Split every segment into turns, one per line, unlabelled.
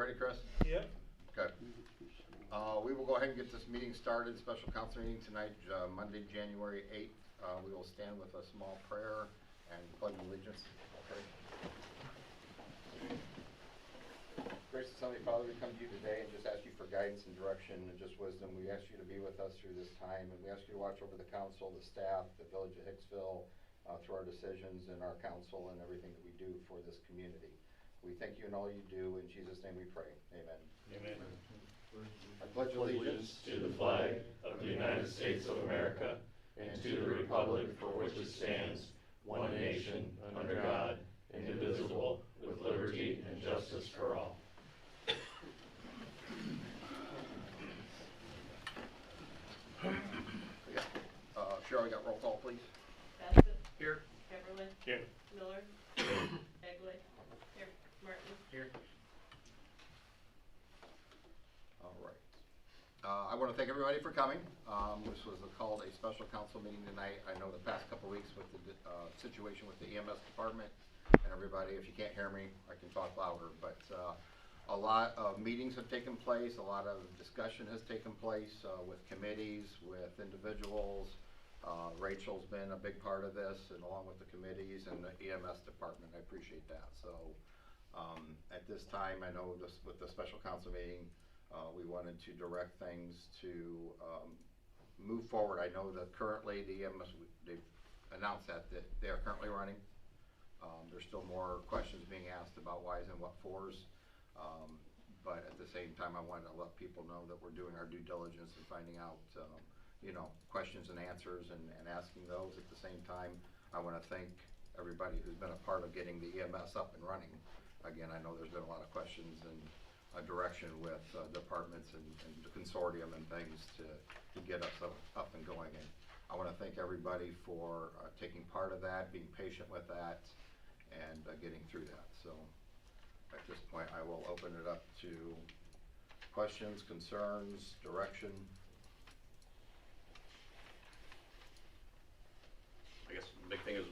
Ready, Chris?
Yep.
Okay. We will go ahead and get this meeting started. Special council meeting tonight, Monday, January 8th. We will stand with a small prayer and pledge allegiance. Okay. Gracious Heavenly Father, we come to you today and just ask you for guidance and direction and just wisdom. We ask you to be with us through this time, and we ask you to watch over the council, the staff, the village of Hicksville, through our decisions and our council and everything that we do for this community. We thank you in all you do. In Jesus' name we pray. Amen.
Amen.
I pledge allegiance
to the flag of the United States of America and to the republic for which it stands, one nation, under God, indivisible, with liberty and justice for all.
Cheryl, we got roll call, please.
Bassett.
Here.
Beverly.
Here.
Miller. Egley. Here. Martin.
Here.
All right. I want to thank everybody for coming. This was called a special council meeting tonight. I know the past couple weeks with the situation with the EMS department and everybody, if you can't hear me, I can talk louder, but a lot of meetings have taken place, a lot of discussion has taken place with committees, with individuals. Rachel's been a big part of this, and along with the committees and the EMS department. I appreciate that. So at this time, I know this with the special council meeting, we wanted to direct things to move forward. I know that currently the EMS, they've announced that they are currently running. There's still more questions being asked about whys and what fors. But at the same time, I wanted to let people know that we're doing our due diligence and finding out you know, questions and answers and asking those. At the same time, I want to thank everybody who's been a part of getting the EMS up and running. Again, I know there's been a lot of questions and a direction with departments and the consortium and things to get us up and going. And I want to thank everybody for taking part of that, being patient with that, and getting through that. So at this point, I will open it up to questions, concerns, direction.
I guess the big thing is,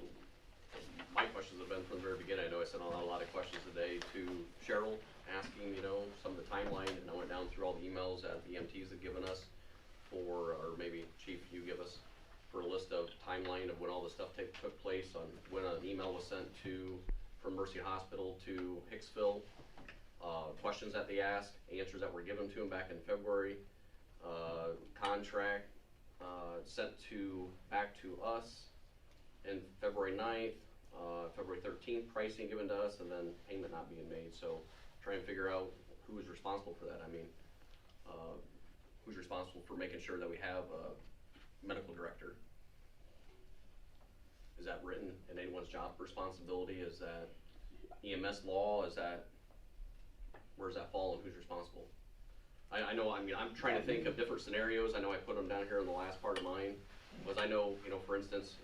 my questions have been from the very beginning. I know I sent out a lot of questions today to Cheryl, asking, you know, some of the timeline, and I went down through all the emails that the EMTs have given us for, or maybe Chief, you give us, for a list of timeline of when all the stuff took place, on when an email was sent from Mercy Hospital to Hicksville, questions that they asked, answers that were given to them back in February, contract sent back to us in February 9th, February 13th, pricing given to us, and then payment not being made. So try and figure out who is responsible for that. I mean, who's responsible for making sure that we have a medical director? Is that written in anyone's job responsibility? Is that EMS law? Is that, where does that fall and who's responsible? I know, I mean, I'm trying to think of different scenarios. I know I put them down here in the last part of mine. Was I know, you know, for instance,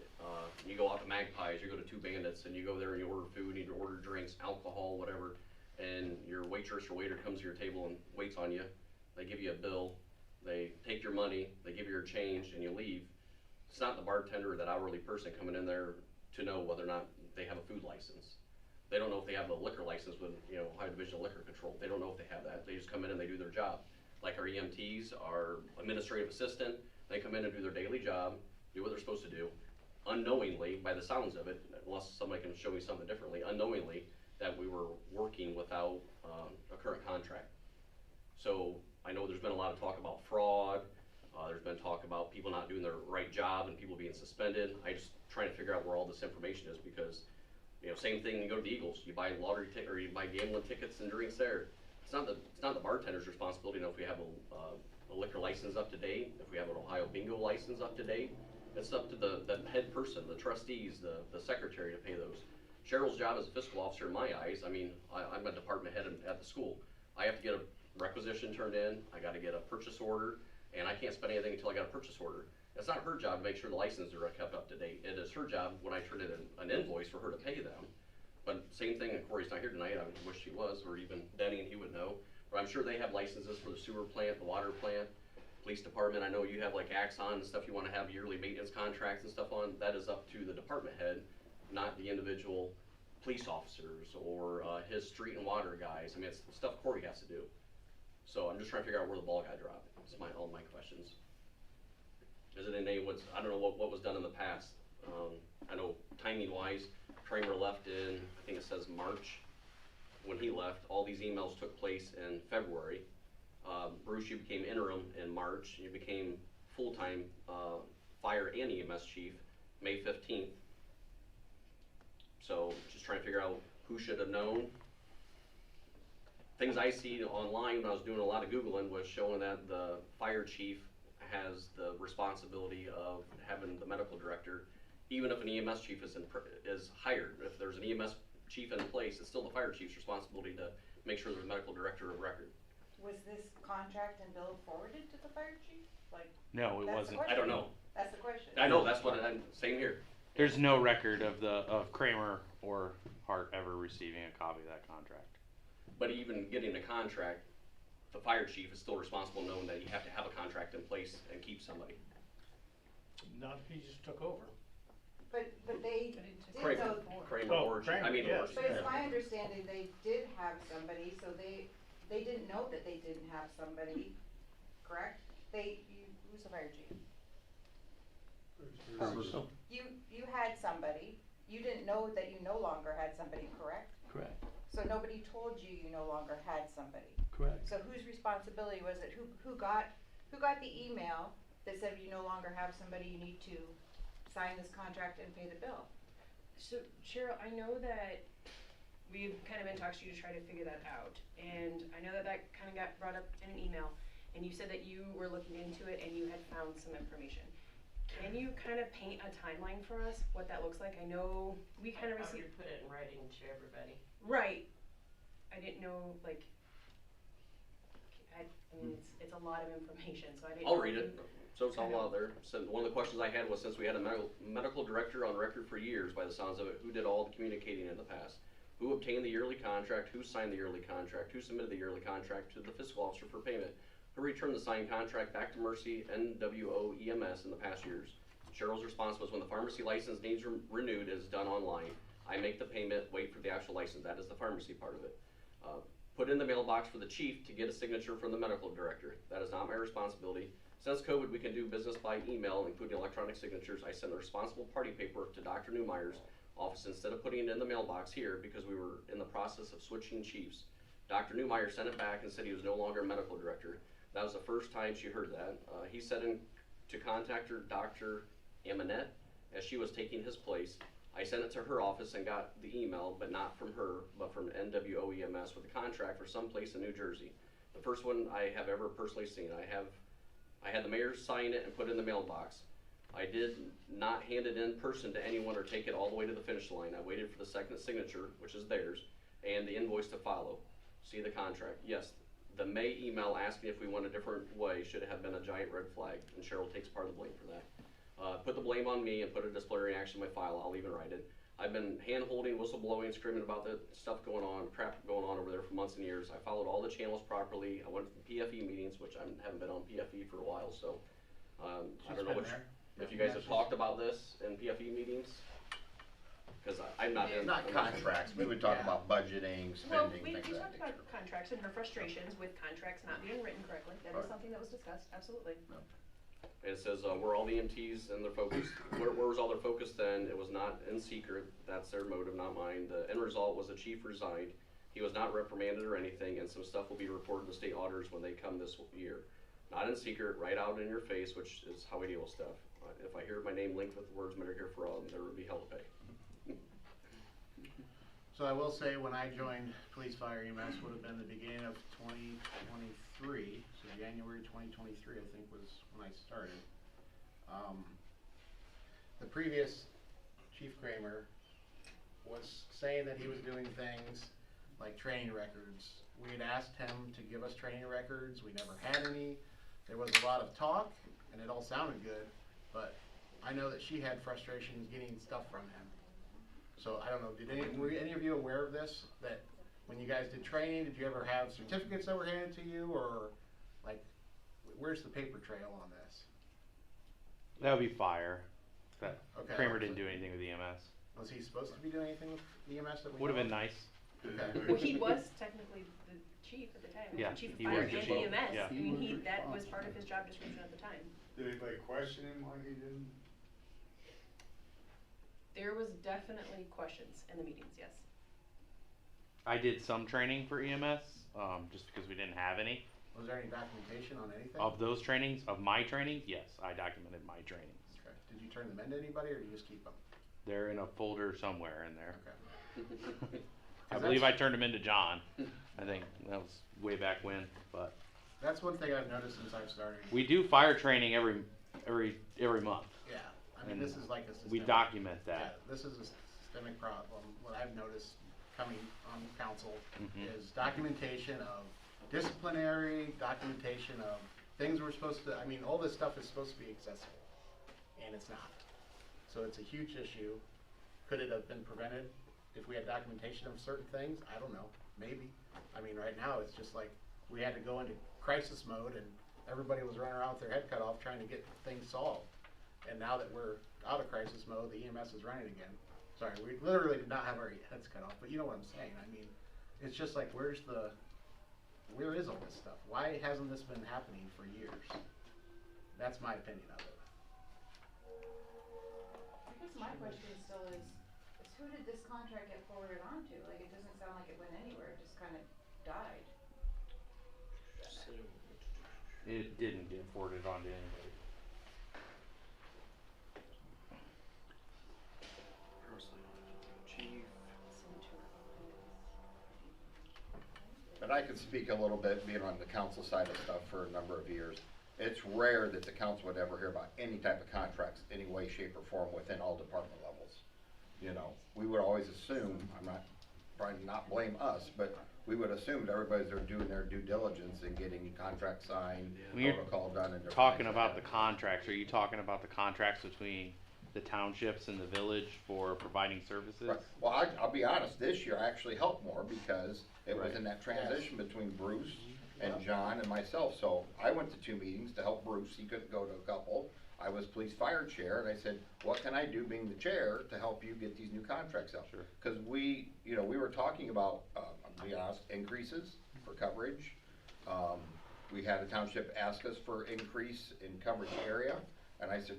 you go out to Magpies, you go to Two Bandits, and you go there and you order food, you order drinks, alcohol, whatever, and your waitress or waiter comes to your table and waits on you. They give you a bill, they take your money, they give you your change, and you leave. It's not the bartender or that hourly person coming in there to know whether or not they have a food license. They don't know if they have a liquor license with, you know, Ohio Division of Liquor Control. They don't know if they have that. They just come in and they do their job. Like our EMTs, our administrative assistant, they come in and do their daily job, do what they're supposed to do, unknowingly, by the sounds of it, unless somebody can show me something differently, unknowingly, that we were working without a current contract. So I know there's been a lot of talk about fraud. There's been talk about people not doing their right job and people being suspended. I just trying to figure out where all this information is, because, you know, same thing, you go to the Eagles, you buy lottery ticket or you buy gambling tickets and drinks there. It's not the bartender's responsibility to know if we have a liquor license up to date, if we have an Ohio bingo license up to date. It's up to the head person, the trustees, the secretary to pay those. Cheryl's job as a fiscal officer, in my eyes, I mean, I'm a department head at the school. I have to get a requisition turned in, I gotta get a purchase order, and I can't spend anything until I got a purchase order. It's not her job to make sure the licenses are kept up to date. It is her job when I turn in an invoice for her to pay them. But same thing, and Corey's not here tonight, I wish he was, or even Denny, and he would know. But I'm sure they have licenses for the sewer plant, the water plant, police department. I know you have like Axon and stuff you want to have yearly maintenance contracts and stuff on. That is up to the department head, not the individual police officers or his street and water guys. I mean, it's stuff Corey has to do. So I'm just trying to figure out where the ball got dropped. That's all my questions. Is it in any I don't know what was done in the past. I know timing wise, Kramer left in, I think it says March. When he left, all these emails took place in February. Bruce, you became interim in March. You became full-time fire and EMS chief May 15th. So just trying to figure out who should have known. Things I see online when I was doing a lot of Googling was showing that the fire chief has the responsibility of having the medical director, even if an EMS chief is hired. If there's an EMS chief in place, it's still the fire chief's responsibility to make sure there's a medical director of record.
Was this contract and bill forwarded to the fire chief? Like,
No, it
that's the
wasn't.
question.
I don't know.
That's the question.
I know, that's what I'm saying here.
There's no record of Kramer or Hart ever receiving a copy of that contract.
But even getting the contract, the fire chief is still responsible knowing that you have to have a contract in place and keep somebody.
Not if he just took over.
But they
But it
did
took-
Kramer,
know,
Kramer,
Oh,
or,
Kramer,
I mean,
yes.
or-
but it's my understanding they did have somebody, so they didn't know that they didn't have somebody, correct? Who's the fire chief? You had somebody, you didn't know that you no longer had somebody, correct?
Correct,
So nobody told you you no longer had somebody.
correct.
So whose responsibility was it? Who got the email that said you no longer have somebody, you need to sign this contract and pay the bill?
So Cheryl, I know that we've kind of been talking to you to try to figure that out, and I know that kind of got brought up in an email, and you said that you were looking into it and you had found some information. Can you kind of paint a timeline for us, what that looks like? I know we kind of
How
received,
to put it in writing to everybody.
right, I didn't know, like, I mean, it's a lot of information, so I didn't.
I'll
know
read
if
it,
you-
so it's all out there. So one of the questions I had was, since we had a medical director on record for years, by the sounds of it, who did all the communicating in the past? Who obtained the yearly contract? Who signed the yearly contract? Who submitted the yearly contract to the fiscal officer for payment? Who returned the signed contract back to Mercy NWO EMS in the past years? Cheryl's response was, when the pharmacy license needs renewed, it is done online. I make the payment, wait for the actual license. That is the pharmacy part of it. Put in the mailbox for the chief to get a signature from the medical director. That is not my responsibility. Since COVID, we can do business by email, including electronic signatures. I sent the responsible party paper to Dr. Neumeyer's office instead of putting it in the mailbox here because we were in the process of switching chiefs. Dr. Neumeyer sent it back and said he was no longer a medical director. That was the first time she heard that. He said to contact her, Dr. Amanette, as she was taking his place. I sent it to her office and got the email, but not from her, but from NWO EMS with a contract for some place in New Jersey. The first one I have ever personally seen. I had the mayor sign it and put it in the mailbox. I did not hand it in person to anyone or take it all the way to the finish line. I waited for the second signature, which is theirs, and the invoice to follow. See the contract. Yes, the May email asking if we went a different way should have been a giant red flag, and Cheryl takes part of the blame for that. Put the blame on me and put a disciplinary action in my file. I'll even write it. I've been hand-holding, whistleblowing, screaming about the stuff going on, crap going on over there for months and years. I followed all the channels properly. I went to the PFE meetings, which I haven't been on PFE for a while, so I don't know if you guys have talked about this in PFE meetings, because I'm not in.
Not contracts, we would talk about budgeting,
Well,
spending,
we
things of that
talked about
nature.
contracts and her frustrations with contracts not being written correctly. That is
Right.
something that was discussed, absolutely.
It says where all the EMTs and their focus, where was all their focus then? It was not in secret. That's their motive, not mine. The end result was the chief resigned. He was not reprimanded or anything, and some stuff will be reported to state auditors when they come this year. Not in secret, right out in your face, which is how we deal with stuff. If I hear my name linked with the words Medicare for All, there would be hell to pay.
So I will say, when I joined Police Fire EMS would have been the beginning of 2023, so January 2023 I think was when I started. The previous Chief Kramer was saying that he was doing things like training records. We had asked him to give us training records, we never had any. There was a lot of talk, and it all sounded good, but I know that she had frustrations getting stuff from him. So I don't know, were any of you aware of this? That when you guys did training, did you ever have certificates that were handed to you, or like, where's the paper trail on this?
That would be fire. That
Okay.
Kramer didn't do anything with EMS.
Was he supposed to be doing anything with EMS that we
Would have
know
been
of?
nice.
Okay.
Well, he was technically the chief at the time. He was
Yeah,
the chief of
he
fire
was the
and
chief,
EMS.
yeah.
I mean, that was part of his job description at the time.
Did anybody question him why he didn't?
There was definitely questions in the meetings, yes.
I did some training for EMS, just because we didn't have any.
Was there any documentation on anything?
Of those trainings, of my trainings, yes, I documented my trainings.
Okay. Did you turn them into anybody, or did you just keep them?
They're in a folder somewhere in there.
Okay.
I believe I turned them into John. I think that was way back when, but
That's one thing I've noticed since I've started.
we do fire training every month.
Yeah, I mean,
And
this is like a systemic.
we document
Yeah,
that.
this is a systemic problem. What I've noticed coming on council
Mhm.
is documentation of disciplinary, documentation of things we're supposed to, I mean, all this stuff is supposed to be accessible, and it's not. So it's a huge issue. Could it have been prevented if we had documentation of certain things? I don't know, maybe. I mean, right now, it's just like, we had to go into crisis mode, and everybody was running around with their head cut off trying to get things solved. And now that we're out of crisis mode, the EMS is running again. Sorry, we literally did not have our heads cut off, but you know what I'm saying. I mean, it's just like, where is all this stuff? Why hasn't this been happening for years? That's my opinion of it.
I guess my question still is who did this contract get forwarded on to? Like, it doesn't sound like it went anywhere, it just kinda died.
It didn't get forwarded on to anybody.
And I can speak a little bit, being on the council side of stuff for a number of years. It's rare that the council would ever hear about any type of contracts, any way, shape, or form within all department levels. You know, we would always assume, I'm not trying to not blame us, but we would assume that everybody's there doing their due diligence and getting contracts signed,
When you're
protocol done, and different
Talking
things like
about the
that.
contracts, are you talking about the contracts between the townships and the village for providing services?
Right. Well, I'll be honest, this year I actually helped more because it was
Right.
in that transition between Bruce and John and myself. So I went to 2 meetings to help Bruce, he couldn't go to a couple. I was police fire chair, and I said, what can I do being the chair to help you get these new contracts out?
Sure.
Cause we were talking about, to be honest, increases for coverage. We had a township ask us for increase in coverage area, and I said,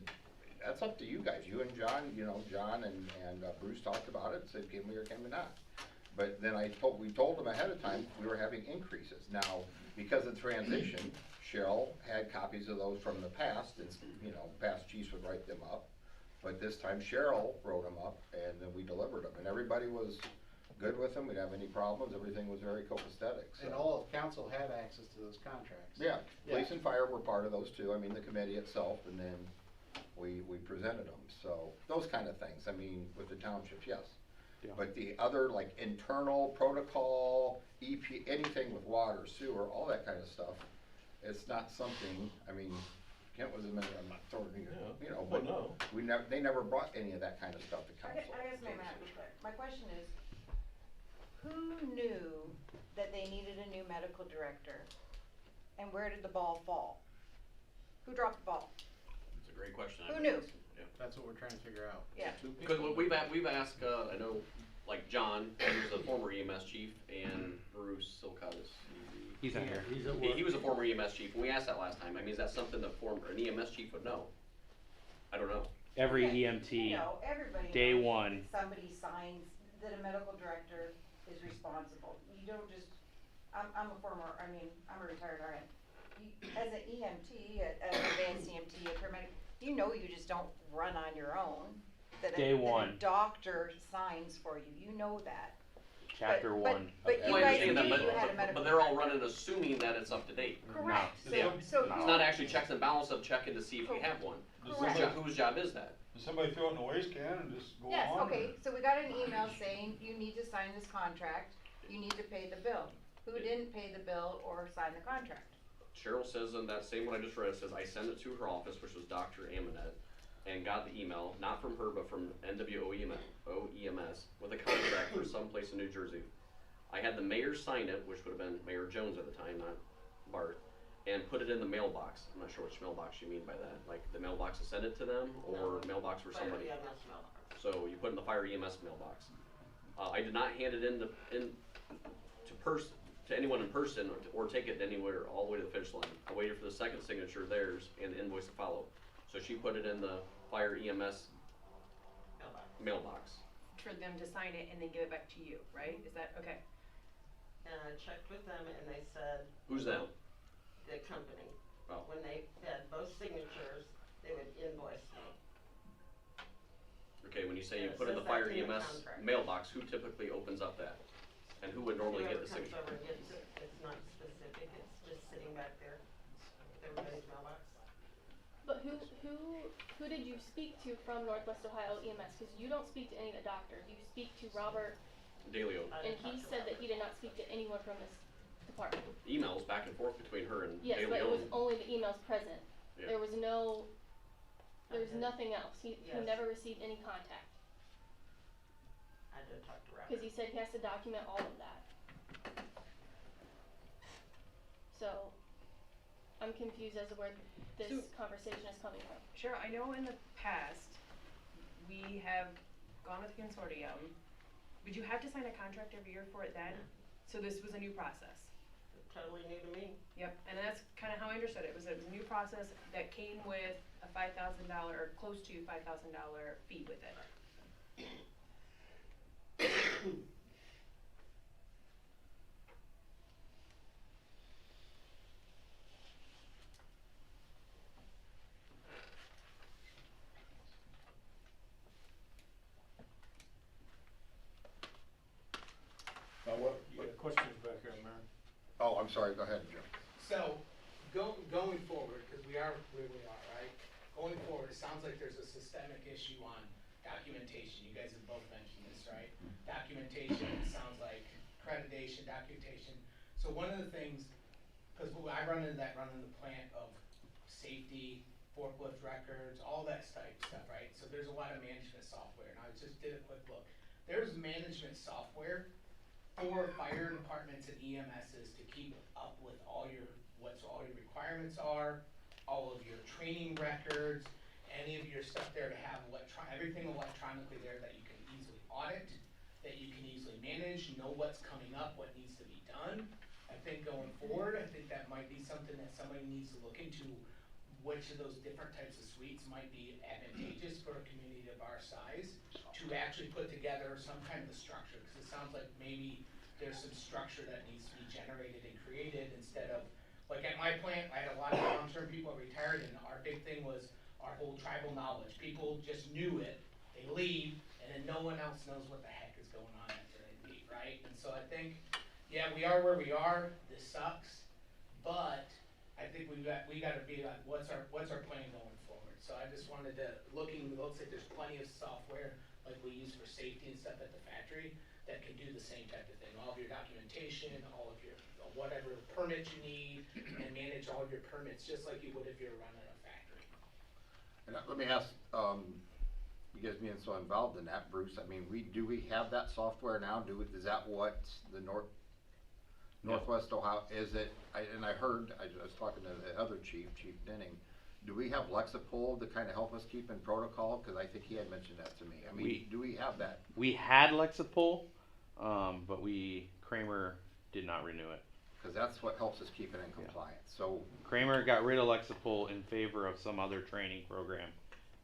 that's up to you guys, you and John, John and Bruce talked about it, said, can we or can we not? But then we told them ahead of time, we were having increases. Now, because of transition, Cheryl had copies of those from the past, and, past chiefs would write them up. But this time Cheryl wrote them up, and then we delivered them, and everybody was good with them, we didn't have any problems, everything was very copacetic, so.
And all of council had access to those contracts.
Yeah, police
Yeah.
and fire were part of those too, I mean, the committee itself, and then we presented them, so, those kind of things, I mean, with the townships, yes.
Yeah.
But the other, like, internal protocol, EP, anything with water, sewer, all that kind of stuff, it's not something, I mean, Kent was a minute, I'm not throwing you, but
no.
they never brought any of that kind of stuff to
I
council.
guess maybe not be clear. My question is, who knew that they needed a new medical director? And where did the ball fall? Who dropped the ball?
It's a great question.
Who knew?
That's what we're trying to figure out.
Yeah.
Because we've asked, I know, like John, who's a former EMS chief, and Bruce Silcotis.
He's not here.
He was a former EMS chief, and we asked that last time. I mean, is that something that an EMS chief would know? I don't know.
Every
Okay,
EMT,
everybody
day
knows
one.
that somebody signs that a medical director is responsible. You don't just, I'm a retired RN. As an EMT, an advanced EMT, a paramedic, you just don't run on your own. That
Day
a
one.
doctor signs for you, you know that.
Chapter
But-
one.
but
Well, I
guys
understand that,
knew you had a
but
medical
they're all
director.
running assuming that it's up to date.
Correct,
Yeah.
so
It's not actually checks and balance of checking to see if we have one.
Correct.
Whose job is that?
Does somebody throw it in the waste can and just go on?
yes,
or-
okay, so we got an email saying you need to sign this contract, you need to pay the bill. Who didn't pay the bill or sign the contract?
Cheryl says in that same one I just read, it says, I sent it to her office, which was Dr. Amonette, and got the email, not from her, but from OEMS, with a contract for someplace in New Jersey. I had the mayor sign it, which would have been Mayor Jones at the time, not Bart, and put it in the mailbox. I'm not sure which mailbox you mean by that, like the mailbox to send it to them, or mailbox for
Fire
somebody?
EMS mailbox.
So you put in the fire EMS mailbox. I did not hand it to anyone in person, or take it anywhere all the way to the finish line. I waited for the second signature, theirs, and the invoice to follow. So she put it in the fire EMS mailbox.
For them to sign it and then give it back to you, right? Is that, okay?
And I checked with them and they said.
Who's them?
The company.
Oh.
When they had both signatures, they would invoice me.
Okay, when you say you
Yeah, it
put in
says
the fire
that in the
EMS
contract.
mailbox, who typically opens up that? And who would normally get the
Whoever
signature?
comes over and gets it, it's not specific, it's just sitting back there, everybody's mailbox.
But who did you speak to from Northwest Ohio EMS? Because you don't speak to any of the doctors. You speak to Robert,
Dalio.
I
and
didn't
he
talk to
said that
Robert.
he did not speak to anyone from this department.
Emails back and forth between her and
Yes,
Dalio.
but it was only the emails present.
Yeah.
There was
Okay.
nothing else. He
Yes.
never received any contact.
I did talk to Robert.
Because he said he has to document all of that. So, I'm confused as to where this
So-
conversation is coming from.
Sure, I know in the past, we have gone with the consortium. Would you have to sign a contract every year for it then? So this was a new process?
Totally new to me.
Yep, and that's kinda how I understood it, it was a new process that came with a $5,000, or close to $5,000 fee with it.
You got questions back here, Mayor?
Oh, I'm sorry, go ahead, Jim.
So, going forward, because we are where we are, right? Going forward, it sounds like there's a systemic issue on documentation. You guys have both mentioned this, right? Documentation, it sounds like accreditation, documentation. So one of the things, because I run into the plant of safety, forklift records, all that type stuff, right? So there's a lot of management software, and I just did a quick look. There's management software for fire departments and EMSs to keep up with all your requirements are, all of your training records, any of your stuff there to have everything electronically there that you can easily audit, that you can easily manage, know what's coming up, what needs to be done. I think going forward, I think that might be something that somebody needs to look into, which of those different types of suites might be advantageous for a community of our size to actually put together some kind of a structure, because it sounds like maybe there's some structure that needs to be generated and created instead of, like at my plant, I had a lot of long-term people retired, and our big thing was our whole tribal knowledge. People just knew it, they leave, and then no one else knows what the heck is going on after they leave, right? And so I think, yeah, we are where we are, this sucks, but I think we gotta be like, what's our plan going forward? So I just wanted to, looks like there's plenty of software like we use for safety and stuff at the factory that can do the same type of thing. All of your documentation, all of your, whatever permits you need, and manage all of your permits, just like you would if you're running a factory.
And let me ask, you guys being so involved in that, Bruce, I mean, do we have that software now? Is that what the Northwest Ohio, is it, I was talking to the other chief, Chief Denning, do we have Lexipol to kind of help us keep in protocol? Cause I think he had mentioned that to me. I mean, do we have that?
We had Lexipol, but Kramer did not renew it.
Cause that's what helps us keep it in compliance, so.
Kramer got rid of Lexipol in favor of some other training program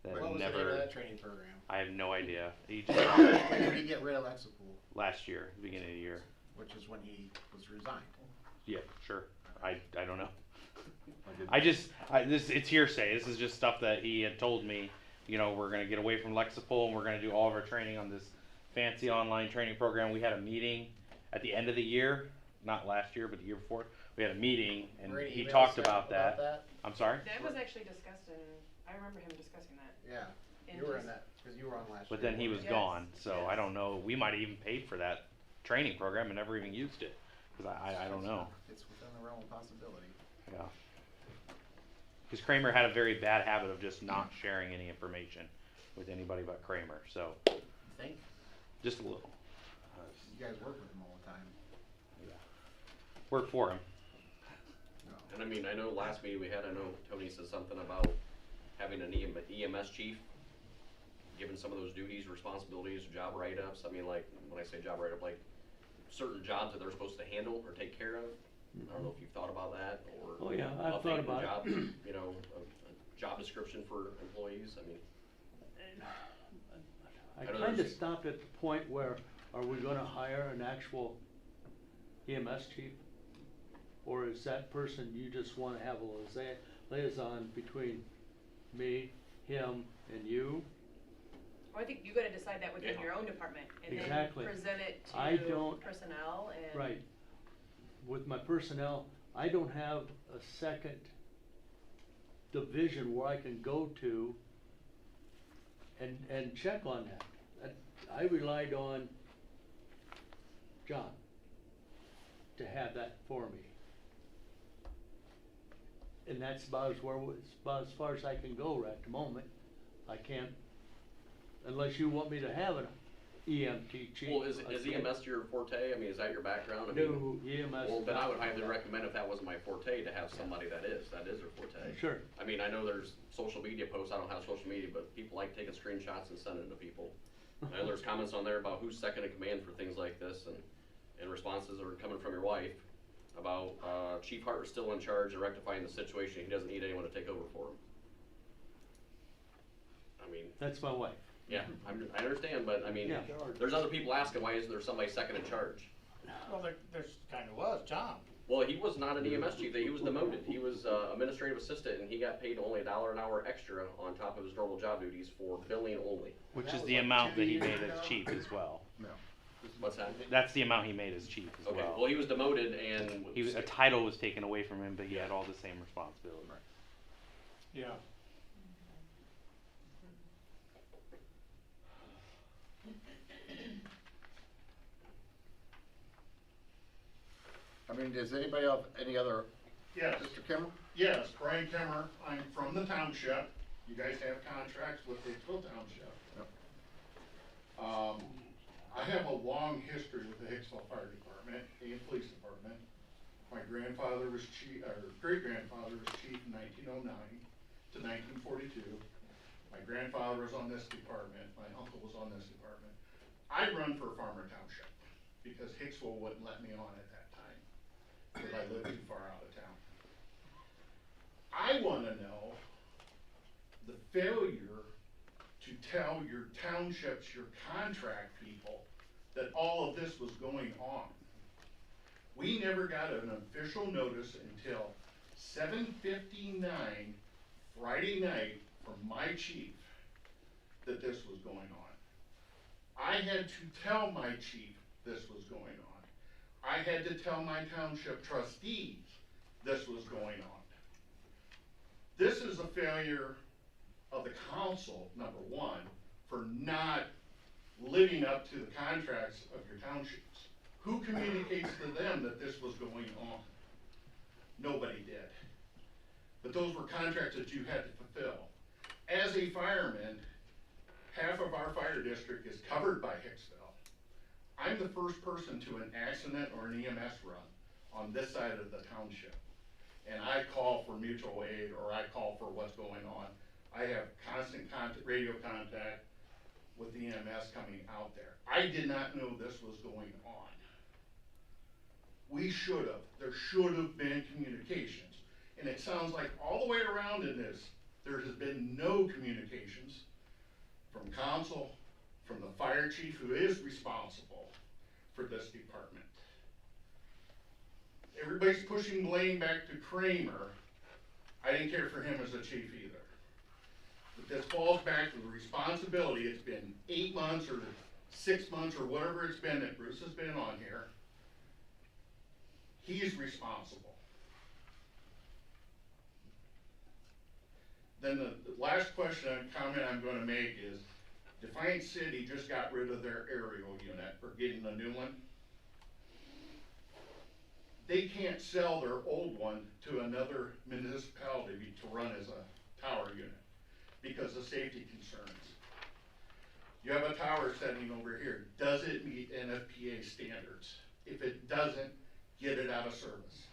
that
What was the name of
never,
that training program?
I have no idea. He just,
When did he get rid of Lexipol?
last year, beginning of the year.
Which is when he was resigned.
Yeah, sure. I don't know.
I didn't-
It's hearsay. This is just stuff that he had told me. You know, we're gonna get away from Lexipol and we're gonna do all of our training on this fancy online training program. We had a meeting at the end of the year, not last year, but the year before. We had a meeting and
Were any
he
emails
talked
sent
about that. I'm sorry?
That was actually discussed I remember him discussing that.
Yeah,
And
you were
just-
in that, because you were on last year.
But then he was
Yes,
gone, so
yes.
I don't know. We might have even paid for that training program and never even used it. Cause I don't know.
It's within the realm of possibility.
Yeah. Because Kramer had a very bad habit of just not sharing any information with anybody but Kramer, so
You think?
just a little.
You guys work with him all the time.
Yeah. Work for him.
No.
And I mean, I know last meeting we had, I know Tony said something about having an EMS chief, given some of those duties, responsibilities, job write-ups. I mean, like, when I say job write-up, like, certain jobs that they're supposed to handle or take care of. I don't know if you've thought about that, or
Oh, yeah, I've thought
updating the
about it.
job, you know, a job description for employees. I mean,
I
I know
kinda
there's-
stopped at the point where, are we gonna hire an actual EMS chief? Or is that person, you just wanna have a liaison between me, him, and you?
Well, I think you gotta decide that within
Yeah.
your own department, and then
Exactly.
present it
I
to
don't-
personnel and.
Right. With my personnel, I don't have a second division where I can go to and check on that. I relied on John to have that for me. And that's about as far as I can go right at the moment. I can't, unless you want me to have an EMT chief.
well, is
I can't.
EMS your forte? I mean, is that your background? I mean,
No, EMS.
well,
is
then I
not
would highly
that.
recommend, if that wasn't my forte, to have somebody that is their forte.
Sure.
I mean, I know there's social media posts, I don't have social media, but people like taking screenshots and sending them to people. I know there's comments on there about who's second in command for things like this, and responses are coming from your wife about, Chief Hart is still in charge and rectifying the situation, he doesn't need anyone to take over for him. I mean,
That's my wife.
yeah, I understand, but I mean,
Yeah.
there's other people asking, why isn't there somebody second in charge?
Well, there's kinda was, John.
Well, he was not an EMS chief, he was demoted, he was, administrative assistant, and he got paid only $1 an hour extra on top of his normal job duties for billing only.
Which
That
is
was
the
like
amount
2
that he
years
made
ago?
as chief as well.
No.
What's that?
That's the amount he made as chief as
Okay,
well.
well, he was demoted and.
He was, a title was taken away from him, but he had all the same responsibilities.
Yeah.
I mean, does anybody have any other,
Yes,
Mr. Kimmer?
yes, Brian Kemmer, I'm from the township, you guys have contracts with Hicksville Township.
Yep.
I have a long history with the Hicksville Fire Department and Police Department. My grandfather was chief, or great-grandfather was chief in 1909 to 1942. My grandfather was on this department, my uncle was on this department. I run for Farmer Township, because Hicksville wouldn't let me on at that time, because I lived too far out of town. I wanna know the failure to tell your townships, your contract people, that all of this was going on. We never got an official notice until 7:59 Friday night from my chief that this was going on. I had to tell my chief this was going on. I had to tell my township trustees this was going on. This is a failure of the council, number one, for not living up to the contracts of your townships. Who communicates to them that this was going on? Nobody did. But those were contracts that you had to fulfill. As a fireman, half of our fire district is covered by Hicksville. I'm the first person to an accident or an EMS run on this side of the township. And I call for mutual aid, or I call for what's going on. I have constant radio contact with the EMS coming out there. I did not know this was going on. There should have been communications. And it sounds like all the way around in this, there has been no communications from council, from the fire chief who is responsible for this department. Everybody's pushing blame back to Kramer. I didn't care for him as a chief either. But this falls back to the responsibility. It's been 8 months or 6 months or whatever it's been that Bruce has been on here. He's responsible. Then the last question and comment I'm gonna make is, Defiant City just got rid of their aerial unit, or getting a new one. They can't sell their old one to another municipality to run as a tower unit because of safety concerns. You have a tower setting over here, does it meet NFPA standards? If it doesn't, get it out of service.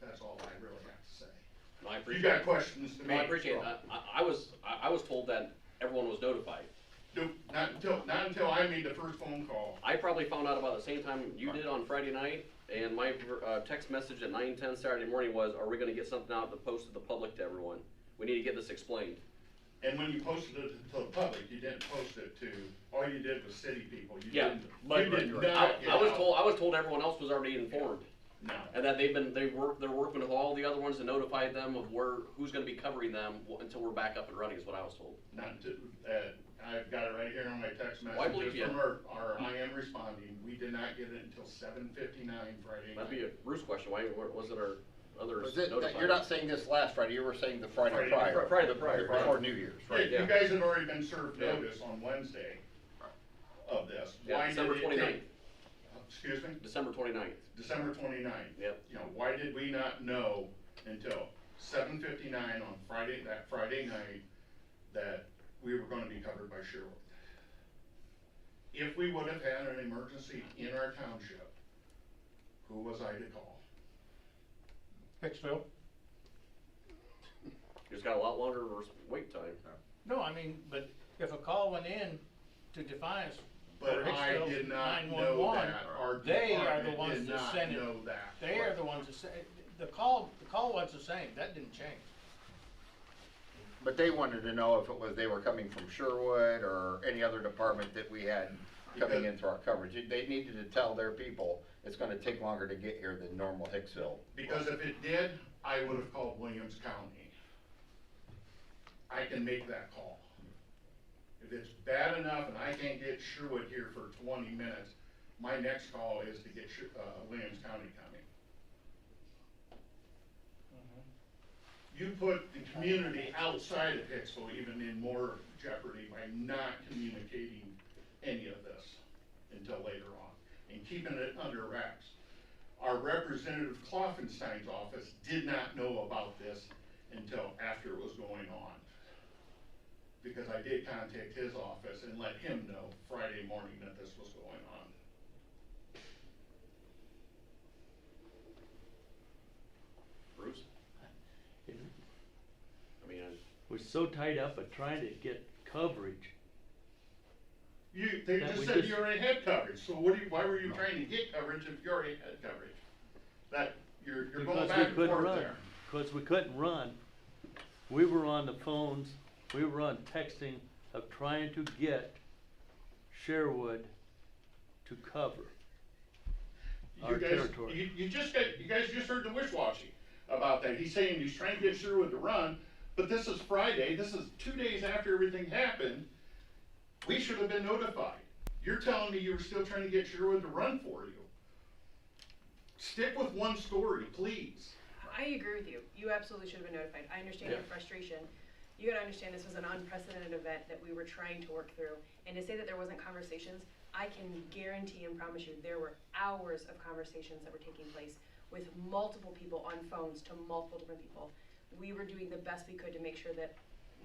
That's all I really have to say.
No, I
You
appreciate
got
it.
questions to me?
No, I appreciate it. I was told that everyone was notified.
Nope, not until I made the first phone call.
I probably found out about the same time you did on Friday night, and my text message at 9:10 Saturday morning was, are we gonna get something out to post to the public to everyone? We need to get this explained.
And when you posted it to the public, you didn't post it to, all you did was city people. You
Yeah,
didn't,
but
you did not get
I was
out.
told everyone else was already informed.
No.
And that they're working with all the other ones to notify them of who's gonna be covering them until we're back up and running, is what I was told.
Not to, I've got it right here on my text
Well, I believe
messages
you.
from our I am responding. We did not get it until 7:59 Friday night.
That'd be a Bruce question, why wasn't our others
Was it,
notified?
you're not saying this last Friday, you were saying the Friday
Friday
prior.
Friday prior, right.
Before New Year's,
Yeah,
right?
you guys had already been served
Yeah.
notice on Wednesday of this.
Yeah,
Why
December
did it
29th.
take? Excuse me?
December 29th.
December 29th.
Yep.
You know, why did we not know until 7:59 on that Friday night, that we were gonna be covered by Sherwood? If we would have had an emergency in our township, who was I to call?
Hicksville?
Just got a lot longer wait time.
No, I mean, but if a call went in to Defiance
But
or
I
Hicksville
did not know
911,
that. Our
they are the
department
ones
did
that
not
sent it.
know that.
They are the ones that say, the call was the same, that didn't change.
But they wanted to know if it was, they were coming from Sherwood or any other department that we had coming into our coverage. They needed to tell their people, it's gonna take longer to get here than normal Hicksville.
Because if it did, I would have called Williams County. I can make that call. If it's bad enough and I can't get Sherwood here for 20 minutes, my next call is to get Williams County coming. You put the community outside of Hicksville even in more jeopardy by not communicating any of this until later on and keeping it under wraps. Our Representative Kloffenstein's office did not know about this until after it was going on. Because I did contact his office and let him know Friday morning that this was going on.
Bruce? I mean,
We're so tied up at trying to get coverage.
They
That
just
we
said
just-
you already had coverage, so why were you trying to get coverage if you already had coverage? You're going
Because
back
we
and
couldn't
forth
run,
there.
because we couldn't run. We were on the phones, we were on texting of trying to get Sherwood to cover our territory.
You guys just heard the wish-washy about that. He's saying he's trying to get Sherwood to run, but this is Friday, this is 2 days after everything happened. We should have been notified. You're telling me you were still trying to get Sherwood to run for you. Stick with one story, please.
I agree with you. You absolutely should have been notified. I understand your frustration. You gotta understand this was an unprecedented event that we were trying to work through. And to say that there wasn't conversations, I can guarantee and promise you there were hours of conversations that were taking place with multiple people on phones to multiple different people. We were doing the best we could to make sure that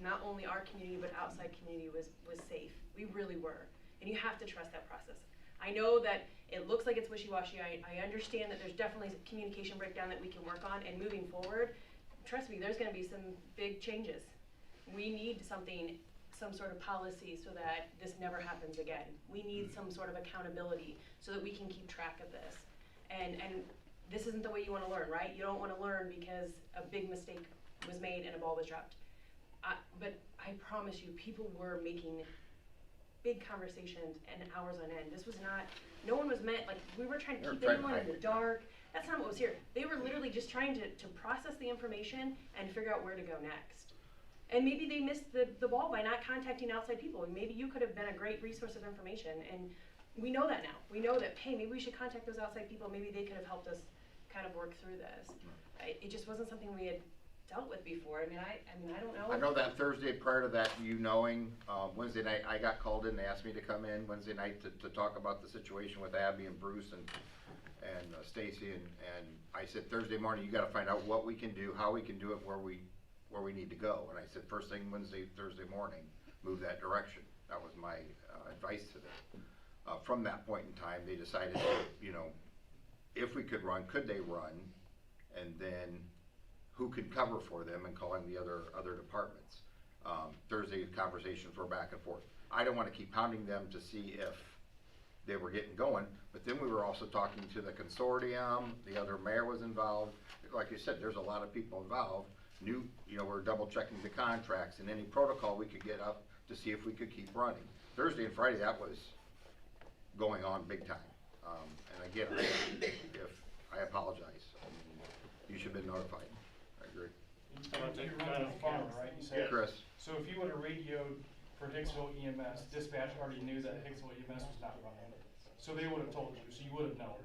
not only our community but outside community was safe. We really were. And you have to trust that process. I know that it looks like it's wishy-washy. I understand that there's definitely some communication breakdown that we can work on, and moving forward, trust me, there's gonna be some big changes. We need some sort of policy so that this never happens again. We need some sort of accountability so that we can keep track of this. And this isn't the way you wanna learn, right? You don't wanna learn because a big mistake was made and a ball was dropped. But I promise you, people were making big conversations and hours on end. This was not, no one was meant, like, we were trying to keep anyone in the dark. That's not what was here. They were literally just trying to process the information and figure out where to go next. And maybe they missed the ball by not contacting outside people. Maybe you could have been a great resource of information, and we know that now. We know that, hey, maybe we should contact those outside people. Maybe they could have helped us kind of work through this. It just wasn't something we had dealt with before. I mean, I don't know.
I know that Thursday prior to that, you knowing, Wednesday night, I got called in, they asked me to come in Wednesday night to talk about the situation with Abby and Bruce and Stacy, and I said, Thursday morning, you gotta find out what we can do, how we can do it, where we need to go. And I said, first thing Thursday morning, move that direction. That was my advice to them. From that point in time, they decided, if we could run, could they run? and then who could cover for them and calling the other departments. Thursday's conversations were back and forth. I don't wanna keep pounding them to see if they were getting going, but then we were also talking to the consortium, the other mayor was involved. Like you said, there's a lot of people involved. We're double checking the contracts and any protocol we could get up to see if we could keep running. Thursday and Friday, that was going on big time. And again, I apologize. I mean, you should have been notified. I agree.
You run a farm, right? You said.
Chris?
So if you would have radioed for Hicksville EMS, dispatch already knew that Hicksville EMS was not running. So they would have told you, so you would have known.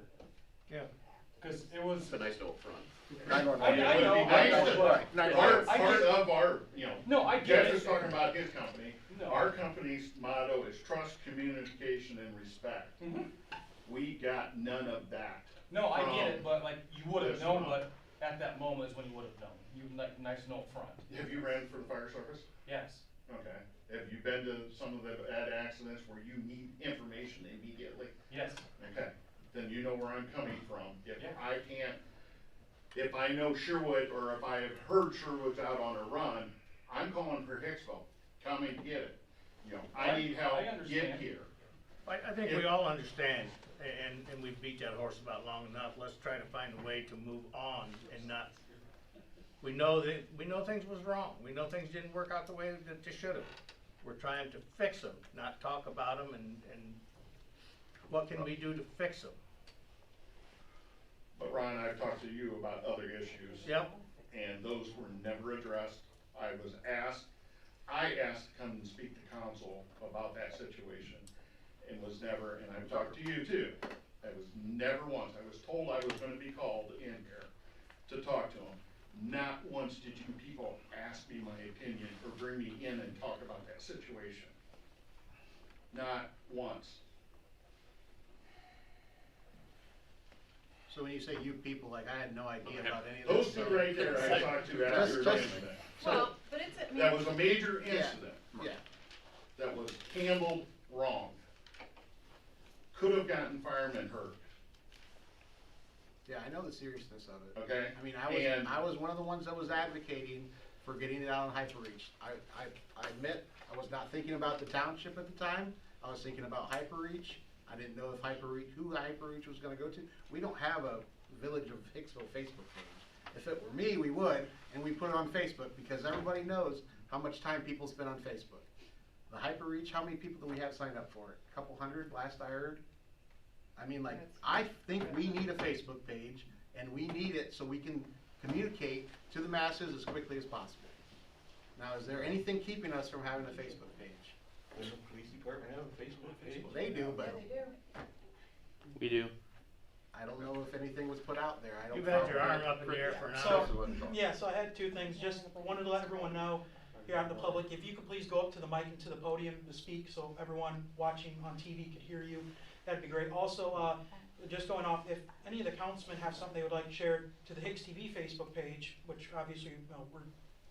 Yeah.
Cause it was.
It's a nice note up front.
I know.
Part of our,
No, I get
Jeff
it.
is talking about his company.
No.
Our company's motto is trust, communication, and respect.
Mhm.
We got none of that.
No, I get it, but like, you would have
This
known,
month.
but at that moment is when you would have known. You nice note front.
Have you ran for the fire service?
Yes.
Okay. Have you been to some of the bad accidents where you need information immediately?
Yes.
Okay, then you know where I'm coming from. If
Yeah.
if I know Sherwood, or if I have heard Sherwood's out on a run, I'm calling for Hicksville. Come and get it. I need help,
I
get
understand.
here.
I think we all understand, and we've beat that horse about long enough. Let's try to find a way to move on and not, we know things was wrong. We know things didn't work out the way that they should have. We're trying to fix them, not talk about them, and what can we do to fix them?
But Ron, I've talked to you about other issues.
Yep.
And those were never addressed. I asked to come and speak to council about that situation, and was never, and I've talked to you too. I was never once, I was told I was gonna be called in here to talk to them. Not once did you people ask me my opinion or bring me in and talk about that situation. Not once.
So when you say you people, like, I had no idea about any of this.
Those two right there I talked to after the incident.
Well, but it's, I mean.
That was a major incident.
Yeah.
That was handled wrong. Could have gotten firemen hurt,
Yeah, I know the seriousness of it.
okay?
I mean,
And-
I was one of the ones that was advocating for getting it out on Hyperreach. I admit, I was not thinking about the township at the time. I was thinking about Hyperreach. I didn't know if who Hyperreach was gonna go to. We don't have a Village of Hicksville Facebook page. If it were me, we would, and we put it on Facebook, because everybody knows how much time people spend on Facebook. The Hyperreach, how many people do we have signed up for it? A couple hundred, last I heard? I mean, like, I think we need a Facebook page, and we need it so we can communicate to the masses as quickly as possible. Now, is there anything keeping us from having a Facebook page?
Does the police department have a Facebook page?
They do, but
Yeah, they do.
We do.
I don't know if anything was put out there. I don't.
You've had your
follow
arm
it.
up in the air for an
This
hour.
is what it's on.
Yeah, so I had two things, just wanted to let everyone know here out in the public, if you could please go up to the mic and to the podium to speak, so everyone watching on TV could hear you, that'd be great. Also, just going off, if any of the councilmen have something they would like shared to the HIX-TV Facebook page, which obviously, we're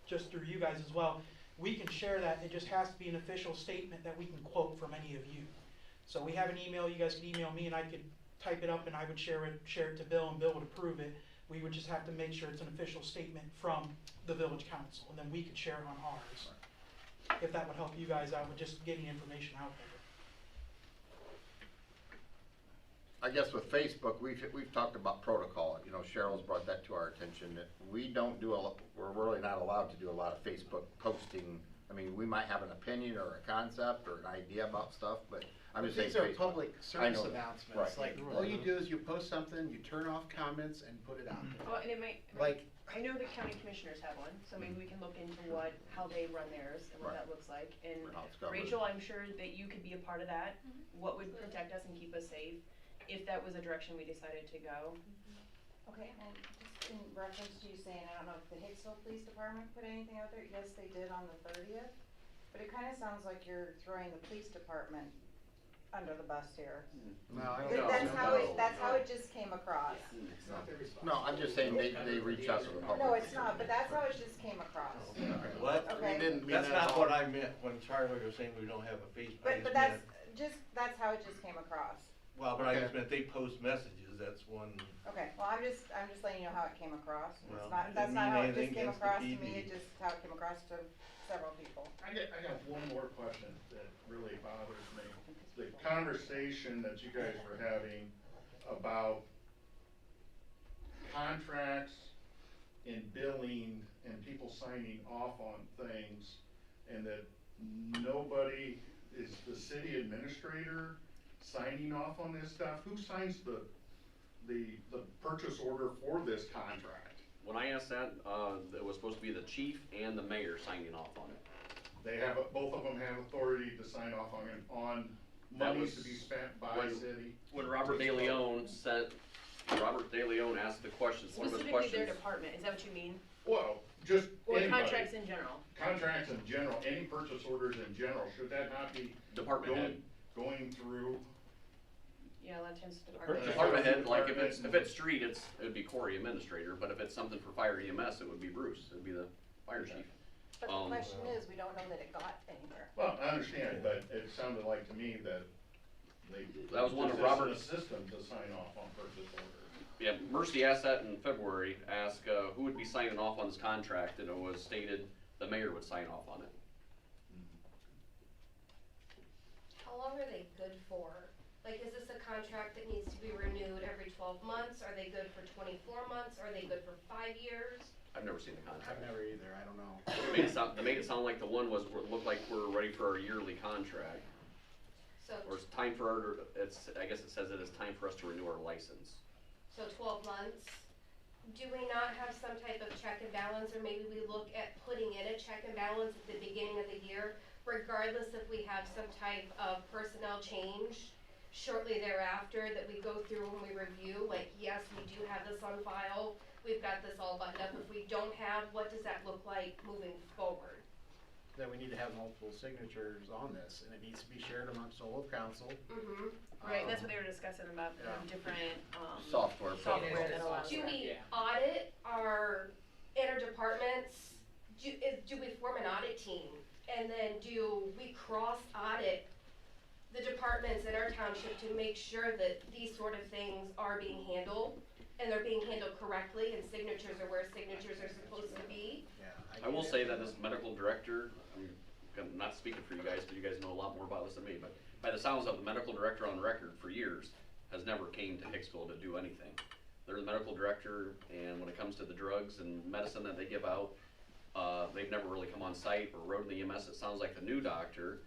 just through you guys as well, we can share that, it just has to be an official statement that we can quote from any of you. So we have an email, you guys can email me and I could type it up and I would share it to Bill and Bill would approve it. We would just have to make sure it's an official statement from the village council, and then we could share it on ours. If that would help you guys out with just getting information out there.
I guess with Facebook, we've talked about protocol. Cheryl's brought that to our attention, that we don't do we're really not allowed to do a lot of Facebook posting. I mean, we might have an opinion or a concept or an idea about stuff, but I'm just saying
These are
Facebook.
public service
know that.
announcements.
Right.
Like, all you do is you post something, you turn off comments and put it out there.
Well, and it might,
Like,
I know the county commissioners have one, so maybe we can look into how they run theirs and what
Right.
that looks like. And
How it's governed.
Rachel, I'm sure that you could be a part of that. What would protect us and keep us safe if that was a direction we decided to go?
Okay, and just in reference to you saying, I don't know if the Hicksville Police Department put anything out there, yes, they did on the 30th, but it kinda sounds like you're throwing the police department under the bus here.
no, I don't.
That's how it just came across.
It's not their responsibility.
No, I'm just saying they reach out to the public.
No, it's not, but that's how it just came across.
What?
Okay.
That's not what I meant when Charlie was saying we don't have a Facebook page.
But that's how it just came across.
Well, but I just meant they post messages, that's one.
Okay, well, I'm just letting you know how it came across.
Well,
It's not,
it
that's
didn't
not
mean
how it just
anything
came
against the
across to
PD.
me, it's just how it came across to several people.
I got one more question that really bothers me. The conversation that you guys were having about contracts and billing and people signing off on things, and that nobody, is the city administrator signing off on this stuff? Who signs the purchase order for this contract?
When I asked that, it was supposed to be the chief and the mayor signing off on it.
They have, both of them have authority to sign off on
That
monies
was
to be spent by
when-
city.
When Robert De Leon asked the question, one of his
Specifically
questions.
their department, is that what you mean?
Well, just
Or
anybody.
contracts in general?
Contracts in general, any purchase orders in general, should that not be
Department head.
going through?
Yeah, a lot of times department.
Department head, like if it's street, it would be Corey administrator, but if it's something for fire EMS, it would be Bruce, it would be the fire chief.
But the question is, we don't know that it got anywhere.
Well, I understand, but it sounded like to me that they.
That was one of
just isn't
Robert's-
a system to sign off on purchase orders.
Yeah, Mercy asked that in February, asked, who would be signing off on this contract, and it was stated the mayor would sign off on it.
How long are they good for? Like, is this a contract that needs to be renewed every 12 months? Are they good for 24 months? Are they good for 5 years?
I've never seen the contract.
I've never either, I don't know.
They made it sound like the one was, looked like we're ready for our yearly contract.
So,
Or it's time for our, I guess it says that it's time for us to renew our license.
so 12 months. Do we not have some type of check and balance, or maybe we look at putting in a check and balance at the beginning of the year, regardless if we have some type of personnel change shortly thereafter that we go through when we review, like, yes, we do have this on file, we've got this all buttoned up. If we don't have, what does that look like moving forward?
That we need to have multiple signatures on this, and it needs to be shared amongst all of council.
Mm-hmm.
Right, that's what they were discussing about the
Yeah.
different,
Software.
software that allows
Do
that.
we
Yeah.
audit our interdepartments? Do we form an audit team? And then do we cross-audit the departments in our township to make sure that these sort of things are being handled? And they're being handled correctly, and signatures are where signatures are supposed to be?
Yeah.
I will say that as medical director, I'm not speaking for you guys, because you guys know a lot more about this than me, but by the sounds of the medical director on record for years has never came to Hicksville to do anything. They're the medical director, and when it comes to the drugs and medicine that they give out, they've never really come on site or rode in the EMS. It sounds like the new doctor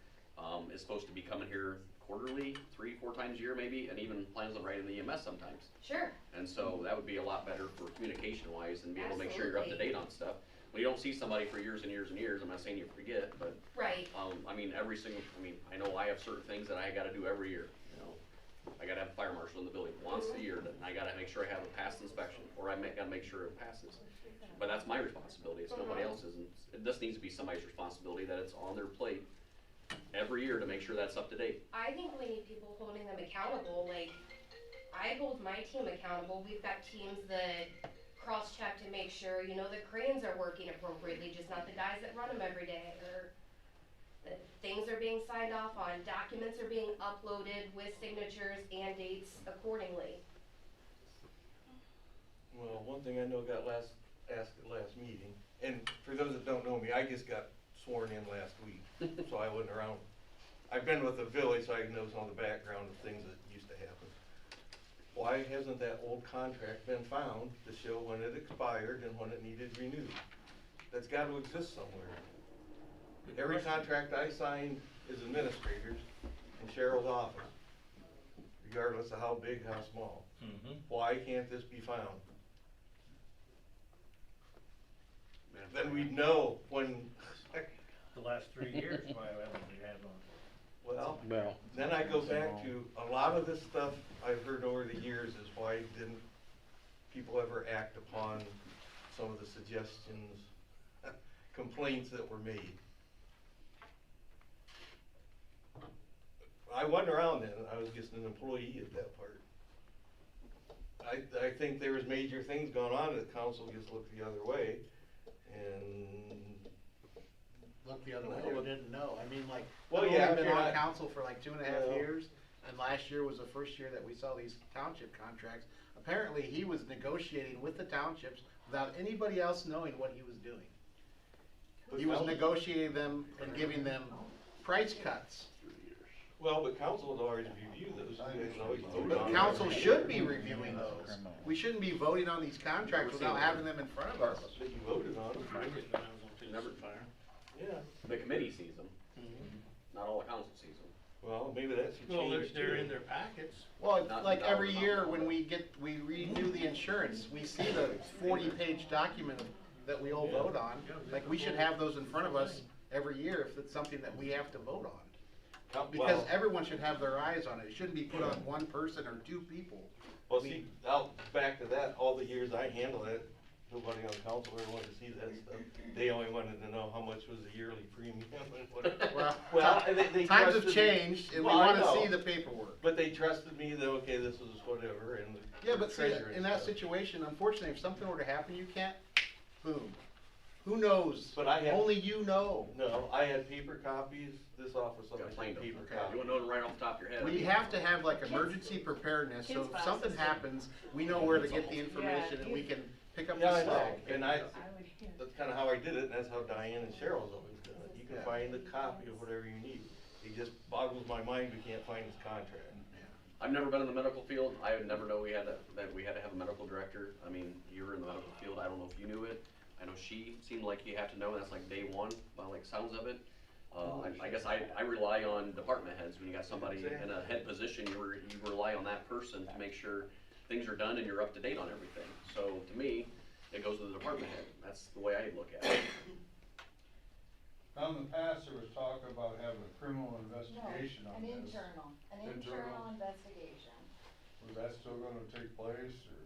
is supposed to be coming here quarterly, 3-4 times a year maybe, and even plans on riding the EMS sometimes.
Sure.
And so that would be a lot better for communication wise and be able to make sure you're up to date on stuff. When you don't see somebody for years and years and years, I'm not saying you forget, but
Right.
I mean, I know I have certain things that I gotta do every year, you know. I gotta have a fire marshal in the building once a year, and I gotta make sure I have a passed inspection, or gotta make sure it passes. But that's my responsibility, it's nobody else's, and this needs to be somebody's responsibility, that it's on their plate every year to make sure that's up to date.
I think we need people holding them accountable. Like, I hold my team accountable. We've got teams that cross-check to make sure, you know, the cranes are working appropriately, just not the guys that run them every day, or that things are being signed off on, documents are being uploaded with signatures and dates accordingly.
Well, one thing I know got asked at last meeting, and for those that don't know me, I just got sworn in last week, so I wasn't around. I've been with the village, so I know some of the background of things that used to happen. Why hasn't that old contract been found to show when it expired and when it needed renewed? That's gotta exist somewhere. Every contract I signed is administrators in Cheryl's office, regardless of how big, how small. Why can't this be found? Then we'd know when,
The last 3 years, why haven't we had one?
well,
Well,
then I go back to, a lot of this stuff I've heard over the years is why didn't people ever act upon some of the suggestions, complaints that were made? I wasn't around then, I was just an employee at that part. I think there was major things going on that council just looked the other way, and
Look the other way, we didn't know, I mean, like,
Well,
I've
yeah,
only been
but
on
I-
council for like 2.5
Yeah.
years, and last year was the first year that we saw these township contracts. Apparently, he was negotiating with the townships without anybody else knowing what he was doing. He was negotiating them and giving them price cuts.
Well, but council would always review those, you guys always vote
But
on
the
them.
council should be reviewing those. We shouldn't be voting on these contracts without having them in front of us.
But you voted on them.
Never,
Yeah,
the committee sees them, not all the council sees them.
well, maybe that's a
Well,
change
they're in
too.
their packets.
Well,
Not
like
in
every
our-
year when we renew the insurance, we see the 40-page document that we all vote on. Like, we should have those in front of us every year if it's something that we have to vote on. Because
Well-
everyone should have their eyes on it. It shouldn't be put on one person or two people.
Well, see, back to that, all the years I handled it, nobody on council ever wanted to see that stuff. They only wanted to know how much was the yearly premium and whatever.
Well,
and they
times have
trusted me.
changed, and we
Well, I
wanna
know.
see the paperwork.
But they trusted me that, okay, this was whatever, and the
Yeah, but see,
treasurer and
in that
stuff.
situation, unfortunately, if something were to happen, you can't, boom. Who knows?
But I had-
Only you know.
No, I had paper copies, this office
Got
always
plain
had paper
You
copies.
wouldn't know it right off the top of your head.
We have to have like emergency preparedness, so if something happens, we know where to get the information and we can pick up
Yeah,
the
I know,
slack.
and that's kinda how I did it, and that's how Diane and Cheryl's always done it. You can find the copy of whatever you need. It just boggles my mind we can't find his contract.
I've never been in the medical field. I would never know that we had to have a medical director. I mean, you were in the medical field. I don't know if you knew it. I know she seemed like you have to know. That's like day one, by like sounds of it. I guess I rely on department heads. When you got somebody in a head position, you rely on that person to make sure things are done and you're up to date on everything. So to me, it goes to the department head. That's the way I look at it.
Now, in the past, there was talk about having a criminal investigation on
An
this.
internal investigation.
Was that still gonna take place, or?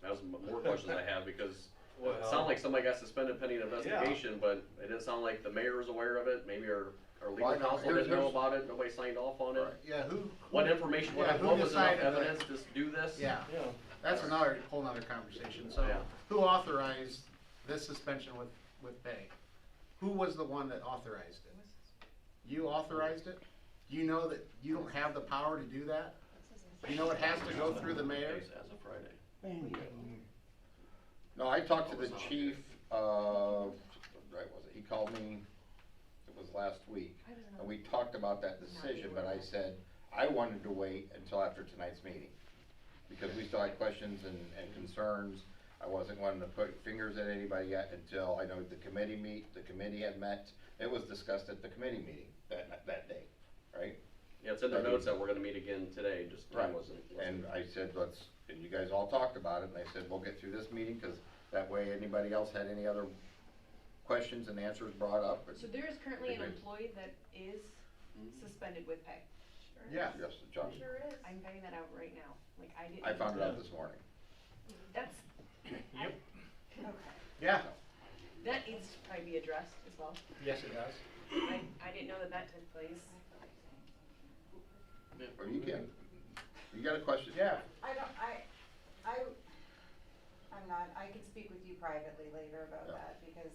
That was more questions I have because
Well-
it sounded like somebody got suspended pending investigation, but it didn't sound like the mayor was aware of it. Maybe our
Well,
legal
I know.
counsel didn't know about it. Nobody signed off on it.
Right.
Yeah,
What information,
yeah, who
what was enough
decided that?
evidence to do this?
Yeah,
Yeah.
that's whole nother conversation. So,
Yeah.
who authorized this suspension with pay? Who was the one that authorized it? You authorized it? Do you know that you don't have the power to do that? You know it has to go through the mayor?
As of Friday.
No, I talked to the chief, right, was it, he called me, it was last week, and we talked about that decision, but I said, I wanted to wait until after tonight's meeting. Because we still had questions and concerns, I wasn't wanting to put fingers at anybody yet until I know the committee had met, it was discussed at the committee meeting that day, right?
Yeah, it's in their notes that we're gonna meet again today, just
Right,
wasn't.
and I said, and you guys all talked about it, and I said, we'll get through this meeting, cause that way anybody else had any other questions and answers brought up.
So there is currently an
Agreed.
employee that is suspended with pay.
Yeah.
Yes, John,
Sure is.
I'm finding that out right now, like I didn't.
I found it out this morning.
That's,
Yep.
Okay.
Yeah,
that needs to probably be addressed as well.
yes it does.
I didn't know that took place.
Or you can, you got a question?
Yeah.
I can speak with you privately later about
Yeah.
that, because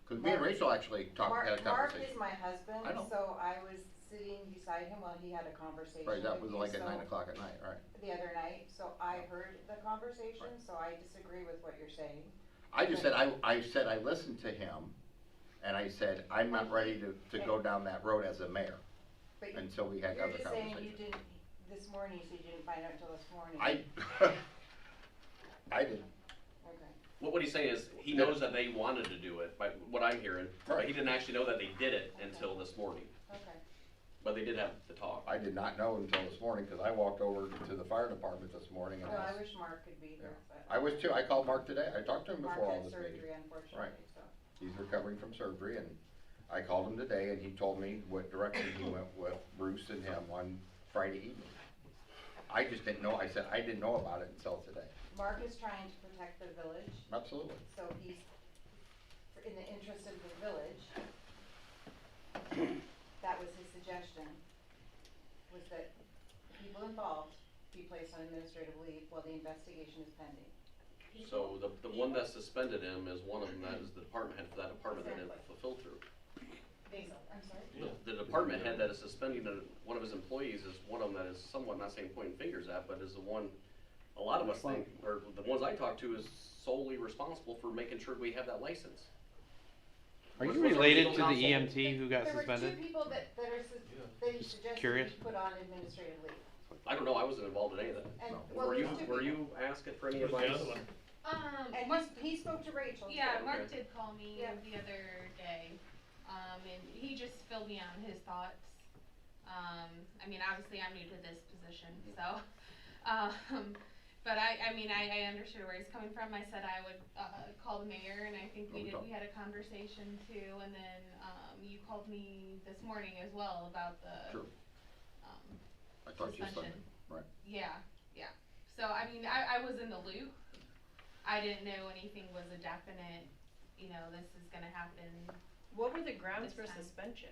Cause me and Rachel actually had a
Mark
conversation.
is my husband,
I know.
so I was sitting beside him while he had a conversation
Right, that
with
was
you,
like at
so-
9 o'clock at night, right?
The other night, so I heard the conversation, so I disagree with what you're saying.
I just said, I said I listened to him, and I said, I'm not ready to go down that road as a mayor,
But
until we had
you're
other
just saying you
conversations.
didn't, this morning, you said you didn't find out until this morning.
I didn't.
Okay.
What he's saying is, he knows that they wanted to do it, by what I'm hearing, but he didn't actually know that they did it until this morning.
Okay.
But they did have the talk.
I did not know until this morning, cause I walked over to the fire department this morning and
Well, I
asked.
wish Mark could be here, but.
I was too, I called Mark today, I talked to him
Mark
before all
had
this meeting.
surgery, unfortunately, so.
He's recovering from surgery, and I called him today, and he told me what direction he went with Bruce and him on Friday evening. I just didn't know, I said, I didn't know about it until today.
Mark is trying to protect the village,
Absolutely.
so he's, in the interest of the village, that was his suggestion, was that people involved be placed on administrative leave while the investigation is pending.
So the one that suspended him is one of them that is the department head for that department that didn't fulfill through.
I'm sorry?
The department head that is suspending one of his employees is one of them that is somewhat, not saying pointing fingers at, but is the one, a lot of us think, or the ones I talk to is solely responsible for making sure we have that license.
Are you
What's our
related
legal
to the
counsel?
EMT who got
There
suspended?
were two people that he suggested
curious.
we put on administrative leave.
I don't know, I wasn't involved in any of that.
And,
No.
well,
Were you,
there's two
were
people.
you asked for any
Who's the
advice?
other one?
And he spoke to Rachel too.
Yeah, Mark
Okay.
did call me
Yeah.
the other day, and he just filled me on his thoughts. I mean, obviously I'm new to this position, so, but I mean, I understood where he's coming from. I said I would, call the mayor, and I think we had a conversation too, and then, you called me this morning as well about the,
Sure. I thought you said,
suspension.
right.
Yeah, yeah. So, I mean, I was in the loop. I didn't know anything was a definite, you know, this is gonna happen.
What were the grounds
This
for
time.
suspension?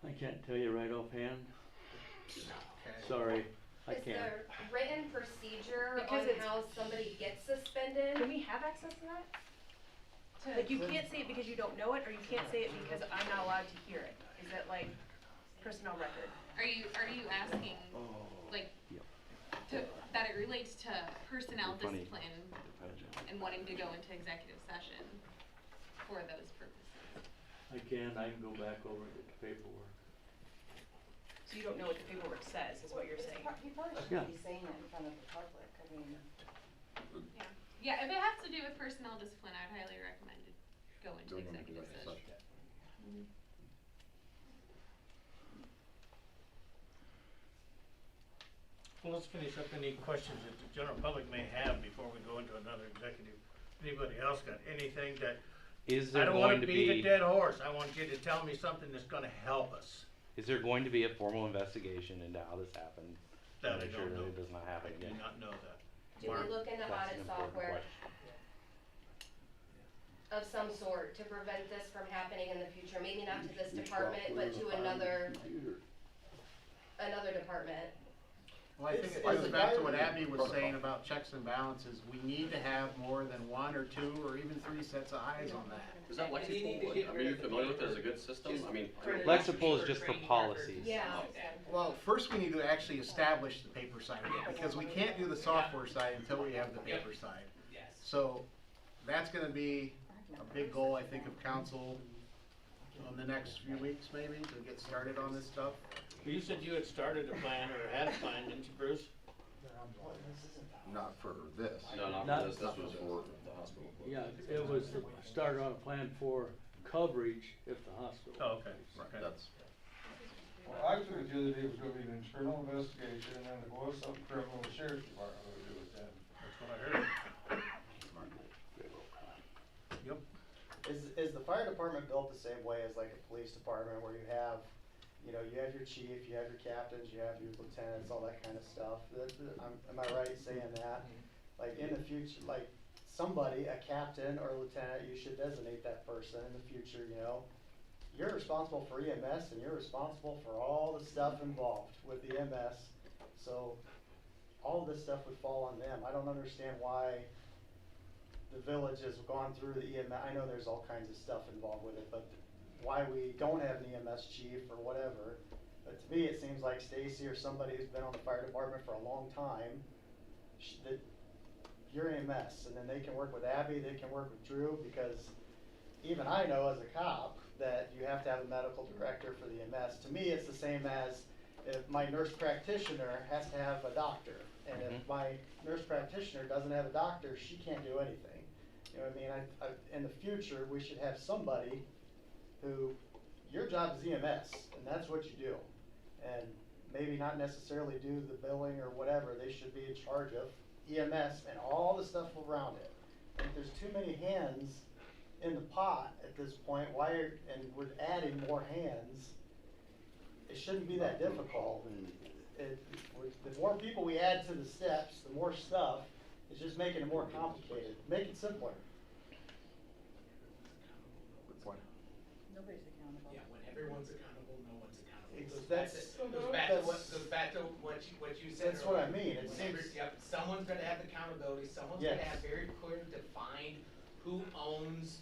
I can't tell you right offhand.
Okay.
Sorry, I
Is
can't.
there written procedure
Because
on
it's-
how somebody gets suspended?
Can we have access to that? Like, you can't say it because you don't know it, or you can't say it because I'm not allowed to hear it. Is that like personnel record?
Are you asking, like, that it relates to personnel
Funny.
discipline and wanting to go into executive session for those purposes?
I can go back over and get the paperwork.
So you don't know what the paperwork says, is what you're saying?
He probably
Yeah.
shouldn't be saying that in front of the public, I mean.
Yeah. Yeah, if it has to do with personnel discipline, I'd highly recommend it go into
Doing an
executive
executive
session.
session.
Well, let's finish up any questions that the general public may have before we go into another executive. Anybody else got anything that,
Is
I
there
don't
going
wanna
to
beat a
be,
dead horse, I want you to tell me something that's gonna help us.
is there going to be a formal investigation into how this happened?
That I
Make sure
don't
that
know.
it does not happen
I do
again.
not know that.
Do we look into
That's
audit
an important
software
question.
of some sort to prevent this from happening in the future? Maybe not to this department, but to another department.
Well, I think it goes back to what Abby was saying about checks and balances. We need to have more than one or two or even three sets of eyes on that.
Is that Lexipol? I mean, are you familiar with it as a good system? I mean.
Lexipol is just for policies.
Yeah.
Well, first we need to actually establish the paper side of it, because we can't do the software side until we have the paper side.
Yes.
So, that's gonna be a big goal, I think, of council in the next few weeks, maybe, to get started on this stuff.
You said you had started a plan or had a plan, didn't you, Bruce?
Not for this.
No, not
Not-
for this, this was for the hospital.
Yeah, it was to start on a plan for coverage if the hospital.
Oh, okay,
Right,
okay.
that's,
Well, I took it the other day, it was gonna be an internal investigation, and then if it was something criminal, the sheriff's department would do it then.
That's what I heard. Yep.
Is the fire department built the same way as like a police department where you have, you know, you have your chief, you have your captains, you have your lieutenants, all that kind of stuff? Am I right saying that? Like in the future, like somebody, a captain or a lieutenant, you should designate that person in the future, you know? You're responsible for EMS and you're responsible for all the stuff involved with EMS. So all of this stuff would fall on them. I don't understand why the village has gone through the EMS. I know there's all kinds of stuff involved with it, but why we don't have an EMS chief or whatever. But to me, it seems like Stacy or somebody who's been on the fire department for a long time, that you're EMS, and then they can work with Abby, they can work with Drew, because even I know as a cop that you have to have a medical director for the EMS. To me, it's the same as if my nurse practitioner has to have a doctor, and if my nurse practitioner doesn't have a doctor, she can't do anything. You know what I mean? In the future, we should have somebody who, your job is EMS, and that's what you do. And maybe not necessarily do the billing or whatever, they should be in charge of EMS and all the stuff around it. And if there's too many hands in the pot at this point, and we're adding more hands, it shouldn't be that difficult. The more people we add to the steps, the more stuff, it's just making it more complicated. Make it simpler.
good point.
Nobody's accountable.
Yeah, when everyone's accountable, no one's accountable.
That's-
Goes back to what you said
That's what I
earlier.
mean. It
Whenever-
seems-
Yep, someone's gonna have accountability, someone's
Yes.
gonna have very clear defined who owns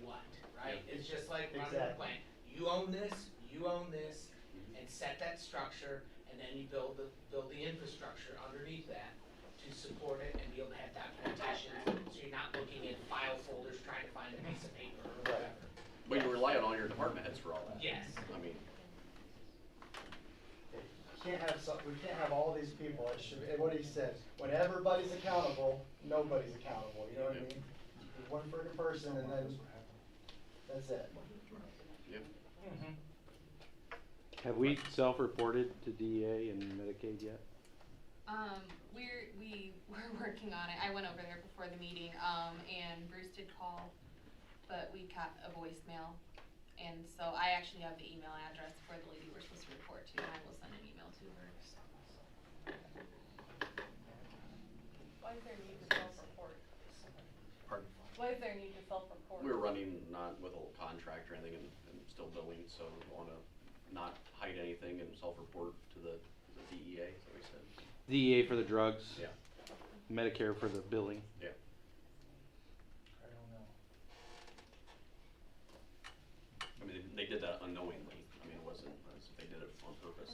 what, right? It's just like running a
Exactly.
plant. you own this, and set that structure, and then you build the infrastructure underneath that to support it and be able to have documentation, so you're not looking at file folders trying to find a piece of paper or whatever.
But you rely on all your department heads for all that.
Yes.
I mean,
We can't have all these people, it should, what he said, when everybody's accountable, nobody's accountable, you know what I mean? There's one freaking person and then, that's it.
Yep.
Have we self-reported to DEA and Medicaid yet?
We're working on it. I went over there before the meeting, and Bruce did call, but we got a voicemail. And so I actually have the email address for the lady we're supposed to report to, and I will send an email to her.
Why is there a need to self-report?
Pardon?
Why is there a need to self-report?
we're running not with a contract or anything and still billing, so we wanna not hide anything and self-report to the DEA, is that what you said?
DEA for the drugs.
Yeah.
Medicare for the billing.
Yeah.
I don't know.
I mean, they did that unknowingly. I mean, it wasn't as if they did it on purpose.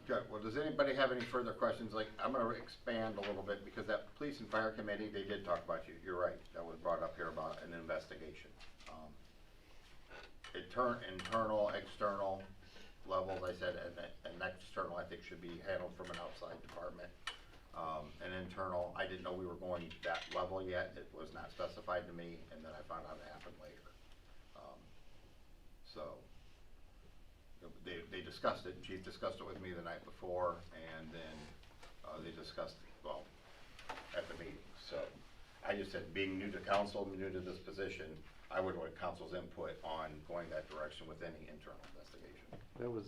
Okay, well, does anybody have any further questions? Like, I'm gonna expand a little bit, because that police and fire committee, they did talk about you, you're right, that was brought up here about an investigation. Internal, external levels, I said, and external, I think, should be handled from an outside department. And internal, I didn't know we were going that level yet, it was not specified to me, and then I found out it happened later. So, they discussed it, Chief discussed it with me the night before, and then, they discussed, well, at the meeting, so. I just said, being new to council, new to this position, I would want council's input on going that direction with any internal investigation.
That was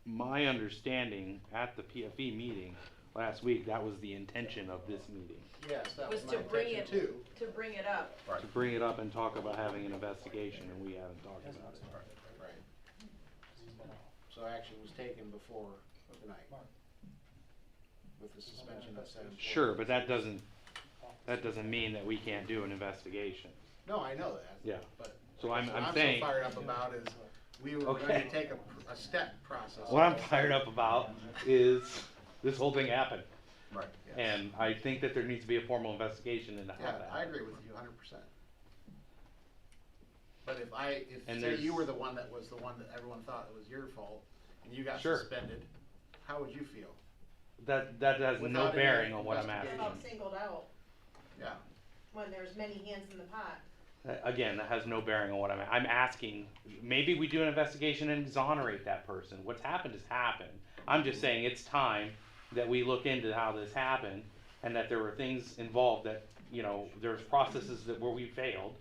my understanding at the PFE meeting last week. That was the intention of this meeting.
Yes, that was
Was
my
to bring
intention
it,
too.
to bring it up.
Right.
To bring it up and talk about having an investigation, and we haven't talked about it.
Right. So action was taken before tonight. With the suspension of said employee.
Sure, but that doesn't mean that we can't do an investigation.
No, I know that.
Yeah.
But
So I'm
what
saying.
so fired up about is, we were going
Okay.
to take a step process.
What I'm fired up about is this whole thing happened.
Right.
Yes.
And I think that there needs to be a formal investigation into how
Yeah,
that
I
happened.
agree with you 100%. But if
And
say
there's-
you were the one that everyone thought it was your fault, and you got
Sure.
suspended, how would you feel?
That has no
Without any
bearing on what I'm
investigation.
asking.
About singled out
Yeah.
when there's many hands in the pot.
Again, that has no bearing on what I'm asking. Maybe we do an investigation and exonerate that person. What's happened has happened. I'm just saying it's time that we look into how this happened and that there were things involved that, there's processes where we failed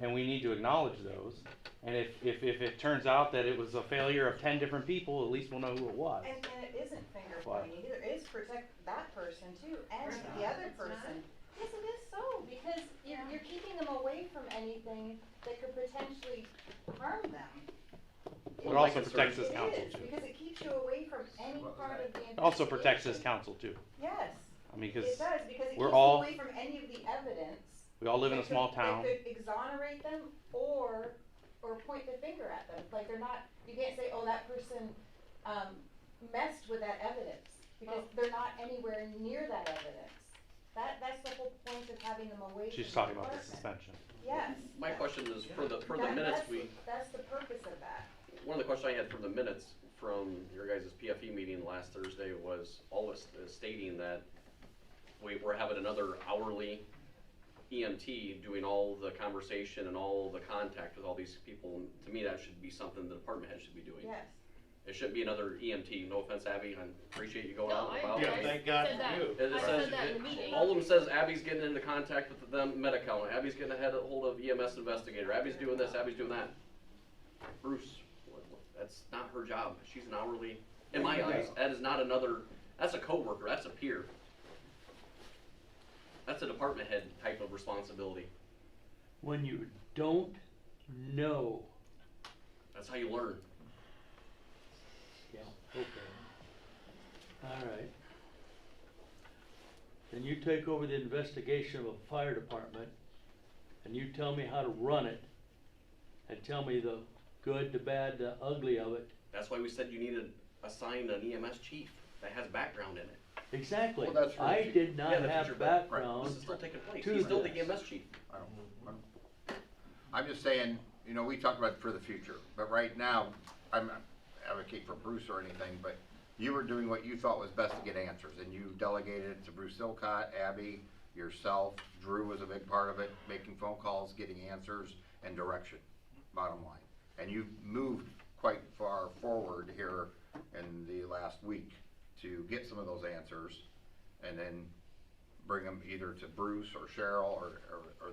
and we need to acknowledge those. And if it turns out that it was a failure of 10 different people, at least we'll know who it was.
And it isn't finger pointing either, it's protect that person too, and the other person. Yes, it is so, because you're keeping them away from anything that could potentially harm them.
It also protects this
It
council
is,
too.
because it keeps you away from any part of the investigation.
It also protects this council too.
Yes,
I mean,
it
because
does, because it keeps
we're
you
all,
away from any of the evidence.
we all live in a
that
small
could-
town.
That could exonerate them or point the finger at them, like they're not, you can't say, oh, that person, messed with that evidence, because they're not anywhere near that evidence. That's the whole point of having them away from the
She's talking about the
department.
suspension.
Yes.
My question is, for the minutes,
That's the purpose of that.
one of the questions I had for the minutes from your guys' PFE meeting last Thursday was always stating that we're having another hourly EMT doing all the conversation and all the contact with all these people. And to me, that should be something the department head should be doing.
Yes.
It shouldn't be another EMT. No offense, Abby, I appreciate you going
No,
out and
I
about.
agree.
Yeah, thank God
Said that.
for you.
It
I
says,
said that in the meeting.
all of them says Abby's getting into contact with them Medi-Cal, Abby's getting a hold of EMS investigator, Abby's doing this, Abby's doing that. Bruce, that's not her job, she's an hourly, in my eyes, that is not another, that's a coworker, that's a peer. That's a department head type of responsibility,
When you don't know.
that's how you learn.
Yeah, okay. All right. and you take over the investigation of a fire department, and you tell me how to run it, and tell me the good, the bad, the ugly of it.
That's why we said you needed assign an EMS chief that has background in it.
Exactly.
Well, that's
I
really-
did not
Yeah, the
have
future, but- right,
background
this is still taking place.
to
He's still the
this.
EMS chief.
I'm just saying, you know, we talked about it for the future, but right now, I'm not advocate for Bruce or anything, but you were doing what you thought was best to get answers, and you delegated it to Bruce Silcott, Abby, yourself, Drew was a big part of it, making phone calls, getting answers, and direction, bottom line. And you've moved quite far forward here in the last week to get some of those answers, and then bring them either to Bruce or Cheryl or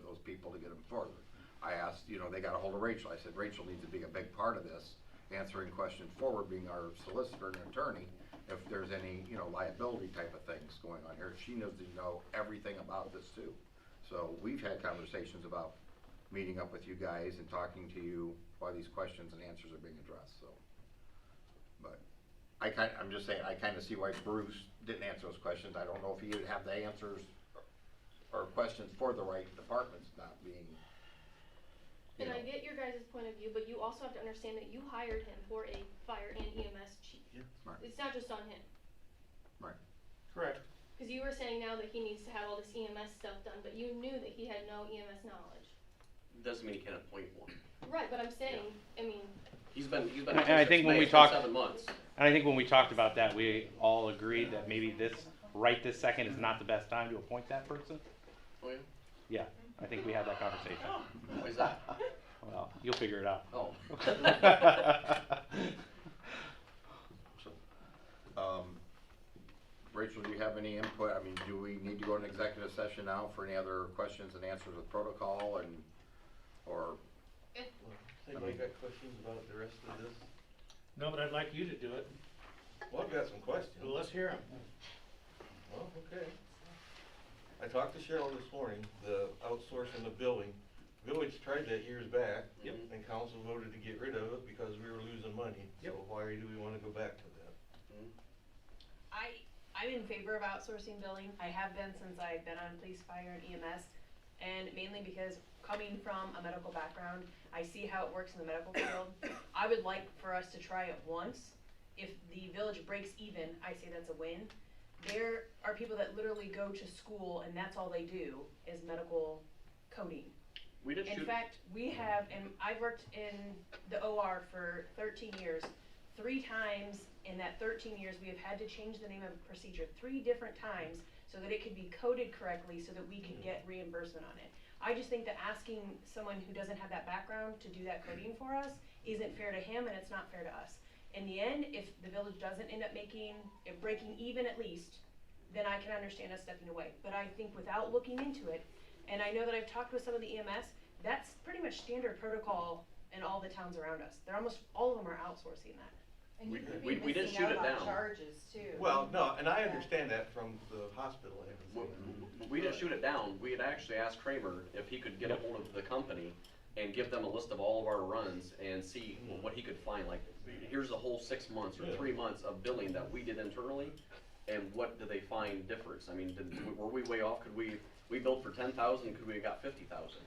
those people to get them further. I asked, you know, they got a hold of Rachel. I said, Rachel needs to be a big part of this, answering questions forward, being our solicitor and attorney, if there's any, you know, liability type of things going on here. She knows to know everything about this too. So we've had conversations about meeting up with you guys and talking to you while these questions and answers are being addressed, so. But I'm just saying, I kinda see why Bruce didn't answer those questions. I don't know if he would have the answers or questions for the right departments not being, you
And
know.
I get your guys' point of view, but you also have to understand that you hired him for a fire and EMS chief.
Yeah. Right.
It's not just on him.
Right.
Correct.
Cause you were saying now that he needs to have all this EMS stuff done, but you knew that he had no EMS knowledge.
Doesn't mean he can't appoint one.
Right, but I'm saying, I mean,
He's been.
And I think when we
it's been
talked,
7 months.
and I think when we talked about that, we all agreed that maybe right this second is not the best time to appoint that person.
Oh, yeah?
Yeah, I think we had that conversation.
Why is that?
Well, you'll figure it out.
Oh.
Rachel, do you have any input? I mean, do we need to go into executive session now for any other questions and answers with protocol and, or?
Anybody got questions about the rest of this?
No, but I'd like you to do it.
Well, I've got some questions.
Well, let's hear them.
Well, okay. I talked to Cheryl this morning, the outsourcing the billing. Village tried that years back.
Yep.
And council voted to get rid of it because we were losing money.
Yep.
So why do we wanna go back to that?
I'm in favor of outsourcing billing. I have been since I've been on police, fire, and EMS. And mainly because coming from a medical background, I see how it works in the medical field. I would like for us to try it once. If the village breaks even, I say that's a win. There are people that literally go to school and that's all they do is medical coding.
We did
In
shoot.
fact, we have, and I've worked in the OR for 13 years. 3 times in that 13 years, we have had to change the name of a procedure 3 different times so that it could be coded correctly so that we could get reimbursement on it. I just think that asking someone who doesn't have that background to do that coding for us isn't fair to him and it's not fair to us. In the end, if the village doesn't end up breaking even at least, then I can understand us stepping away. But I think without looking into it, and I know that I've talked with some of the EMS, that's pretty much standard protocol in all the towns around us. They're almost, all of them are outsourcing that.
And you could
we
be
did
missing
shoot
out
it
on
down.
charges too.
Well, no, and I
Yeah.
understand that from the hospital and
We didn't shoot it down. We had actually asked Kramer if he could get a hold of the company and give them a list of all of our runs and see what he could find. Like, here's a whole 6 months or 3 months of billing that we did internally, and what did they find difference? I mean, were we way off? Could we billed for 10,000? Could we have got 50,000?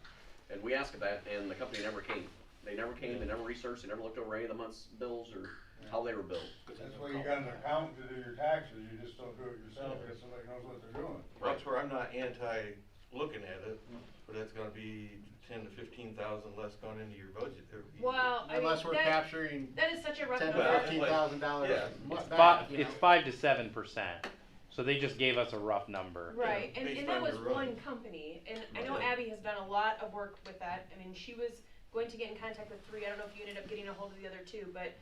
And we asked that, and the company never came. They never came. They never researched. They never looked over any of the month's bills or how they were billed.
That's why you got an accountant to do your taxes, you just don't do it yourself, because somebody knows what they're doing.
that's where I'm not anti-looking at it, but that's gonna be 10 to 15,000 less gone into your budget every year.
Well, I mean,
Unless we're capturing
that is such a rough
10
number.
to $15,000
Yeah.
back, you know?
It's 5 to 7%. So they just gave us a rough number.
Right,
Yeah,
and
based
that
on
was
your run.
one company, and I know
Right.
Abby has done a lot of work with that. I mean, she was going to get in contact with 3, I don't know if you ended up getting a hold of the other 2, but,